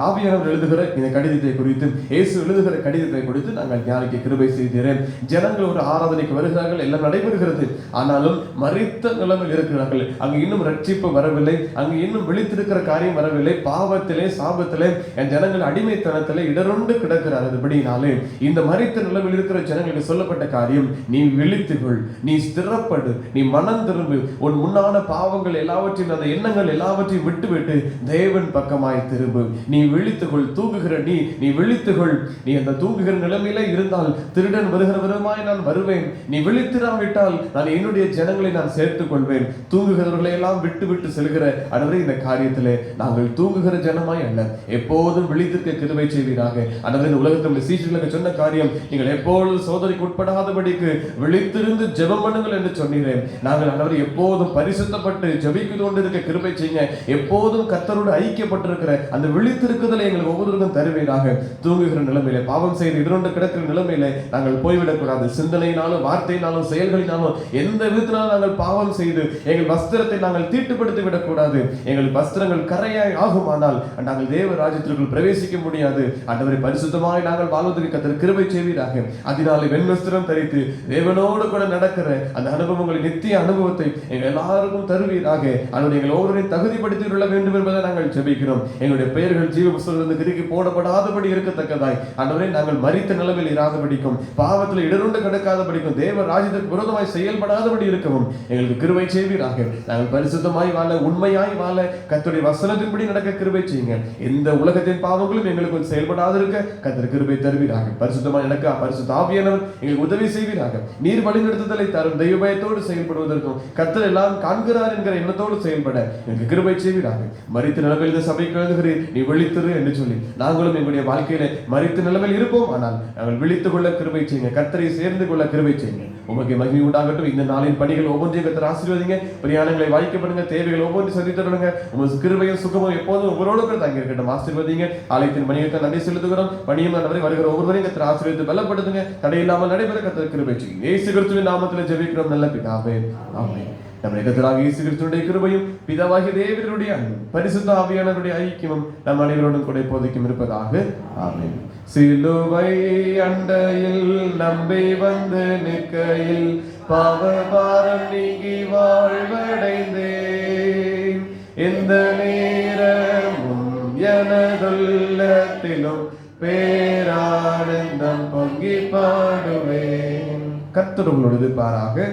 ஆவியானவர் எழுதுகிற இந்த கடிதத்தை குறித்து, இயேசு எழுதுகிற கடிதத்தை குறித்து நாங்கள் தியானிக்க கிருபை செய்கிறேன். ஜனங்கள் ஒரு ஆராதனைக்கு வருகிறார்கள், எல்லாம் நடைபெறுகிறது. ஆனாலும் மரித்த நிலைமையில் இருக்கிறார்கள். அங்கு இன்னும் ரட்சிப்பு வரவில்லை, அங்கு இன்னும் விழித்திருக்கிற காரியம் வரவில்லை. பாவத்திலே, சாபத்திலே, என் ஜனங்கள் அடிமைத்தனத்திலே இடருண்டு கிடக்கிறார்கள். அப்படினாலே இந்த மரித்த நிலைமையில் இருக்கிற ஜனங்களுக்கு சொல்லப்பட்ட காரியம், நீ விழித்துக்கொள், நீ ஸ்திரப்படு, நீ மனம் திரும்பு, உன் முன்னான பாவங்கள் எல்லாவற்றையும், அந்த எண்ணங்கள் எல்லாவற்றையும் விட்டுவிட்டு தேவன் பக்கமாய் திரும்பு. நீ விழித்துக்கொள். தூங்குகிற நீ விழித்துக்கொள். நீ அந்த தூங்குகிற நிலைமையில இருந்தால், திருடன் வருகிற விதமாய் நான் வருவேன். நீ விழித்திராவிட்டால் நான் என்னுடைய ஜனங்களை நான் சேர்த்துக் கொள்வேன். தூங்குகிறவர்களை எல்லாம் விட்டு விட்டு செல்கிற ஆண்டவரே, இந்த காரியத்திலே நாங்கள் தூங்குகிற ஜனமாய் அல்ல, எப்போதும் விழித்திருக்க கிருபை செய்வீராக. ஆண்டவரே, இந்த உலகத்தில் சீஷர்களுக்கு சொன்ன காரியம், நீங்கள் எப்பொழுது சோதனைக்கு உட்படாதபடிக்கு விழித்திருந்து ஜெபம் பண்ணுங்கள் என்று சொன்னீரேன். நாங்கள் ஆண்டவரே எப்போதும் பரிசுத்தப்பட்டு ஜெபித்து கொண்டிருக்க கிருபை செய்யுங்க. எப்போதும் கர்த்தரோடு ஐக்கியப்பட்டிருக்கிற அந்த விழித்திருக்குதலை எங்களுக்கு ஒவ்வொருவருக்கும் தருவீராக. தூங்குகிற நிலைமையில, பாவம் செய்து இடருண்டு கிடக்கிற நிலைமையில நாங்கள் போய்விடக்கூடாது. சிந்தனையினாலும், வார்த்தையினாலும், செயல்களினாலும் எந்த விதத்தினாலும் நாங்கள் பாவம் செய்து எங்கள் வஸ்திரத்தை நாங்கள் தீட்டுப்படுத்தி விடக்கூடாது. எங்கள் வஸ்திரங்கள் கரையாய் ஆகுமானால் நாங்கள் தேவ ராஜ்யத்திற்குள் பிரவேசிக்க முடியாது. ஆண்டவரை பரிசுத்தமாய் நாங்கள் வாழ்வதற்கு கர்த்தர் கிருபை செய்வீராக. அதனாலே வெண்வஸ்திரம் தரித்து தேவனோடு கூட நடக்கிற அந்த அனுபவங்களை, நித்திய அனுபவத்தை எங்கள் எல்லாருக்கும் தருவீராக. ஆண்டவரை எங்கள் ஒவ்வொருவரையும் தகுதிப்படுத்திக் கொள்ள வேண்டும் என்பதை நாங்கள் ஜெபிக்கிறோம். எங்களுடைய பெயர்கள் ஜீவ புஸ்தகத்திலிருந்து கிறுக்கி போடப்படாதபடி இருக்கத்தக்கதாய் ஆண்டவரே, நாங்கள் மரித்த நிலைமையில் இராதபடிக்கும், பாவத்தில் இடருண்டு கிடக்காதபடிக்கும், தேவ ராஜ்யத்திற்கு விரோதமாய் செயல்படாதபடி இருக்கவும் எங்களுக்கு கிருபை செய்வீராக. நாங்கள் பரிசுத்தமாய் வாழ, உண்மையாய் வாழ, கர்த்தருடைய வசனத்தின்படி நடக்க கிருபை செய்யுங்க. எந்த உலகத்தின் பாவங்களும் எங்களுக்கு செயல்படாதிருக்க கர்த்தர் கிருபை தருவீராக. பரிசுத்தமாய் நடக்க பரிசுத்த ஆவியானவர் எங்களுக்கு உதவி செய்வீராக. நீர் வழிநடத்துதலை தரும் தெய்வ பயத்தோடு செயல்படுவதற்கும், கர்த்தர் எல்லாம் காண்கிறார் என்கிற எண்ணத்தோடு செயல்பட எங்களுக்கு கிருபை செய்வீராக. மரித்த நிலைமையில் இந்த சபைக்கு எழுதுகிறீர், நீ விழித்திரு என்று சொல்லி நாங்களும் எங்களுடைய வாழ்க்கையில மரித்த நிலைமையில் இருப்போம். ஆனால் நாங்கள் விழித்துக் கொள்ள கிருபை செய்யுங்க. கர்த்தரை சேர்ந்து கொள்ள கிருபை செய்யுங்க. உமக்கு மகிமை உண்டாகட்டும். இந்த நாளின் பணிகள் ஒவ்வொன்றையும் கர்த்தர் ஆசீர்வதிங்க. பிரயாணங்களை வாய்க்கப்படுங்க. தேவைகள் ஒவ்வொன்றும் சந்தித்தருங்க. உங்கள் கிருபையும் சுகமும் எப்போதும் ஒவ்வொருவரோடு கூட தங்கி இருக்கட்டும். ஆசீர்வதிங்க. ஆலயத்தின் பணிகளுக்கு நன்றி செலுத்துகிறோம். பணியும் நன்றி வருகிற ஒவ்வொருவரையும் கர்த்தர் ஆசீர்வதித்து பலப்படுத்துங்க. தடையில்லாமல் நடைபெற கர்த்தர் கிருபை செய்யுங்க. இயேசு கிறிஸ்துவின் நாமத்தில் ஜெபிக்கிறோம் நல்ல பிதாவே. ஆமென். நம்முடைய கர்த்தராகிய இயேசு கிறிஸ்துவினுடைய கிருபையும் பிதாவாகிய தேவனுடைய அன்பும் பரிசுத்த ஆவியானவருடைய ஐக்கியமும் நம் அனைவரோடும் கூட இப்போதைக்கும் இருப்பதாக. ஆமென். சிலுவை அண்டையில் நம்பி வந்து நிற்கையில் பாவபாரம் நீங்கி வாழ்வடைந்தேன். இந்த நேரமும் எனதுள்ளத்திலும் பேரானந்தம் பொங்கி பாடுவேன். கர்த்தர் உங்களோடு இருப்பாராக.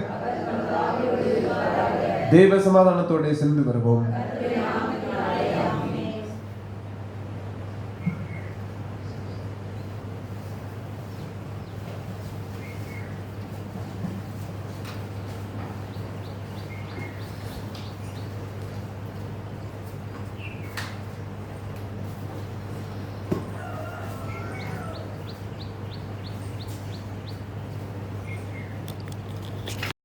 தேவ சமாதானத்தோடு சென்று வருவோம்.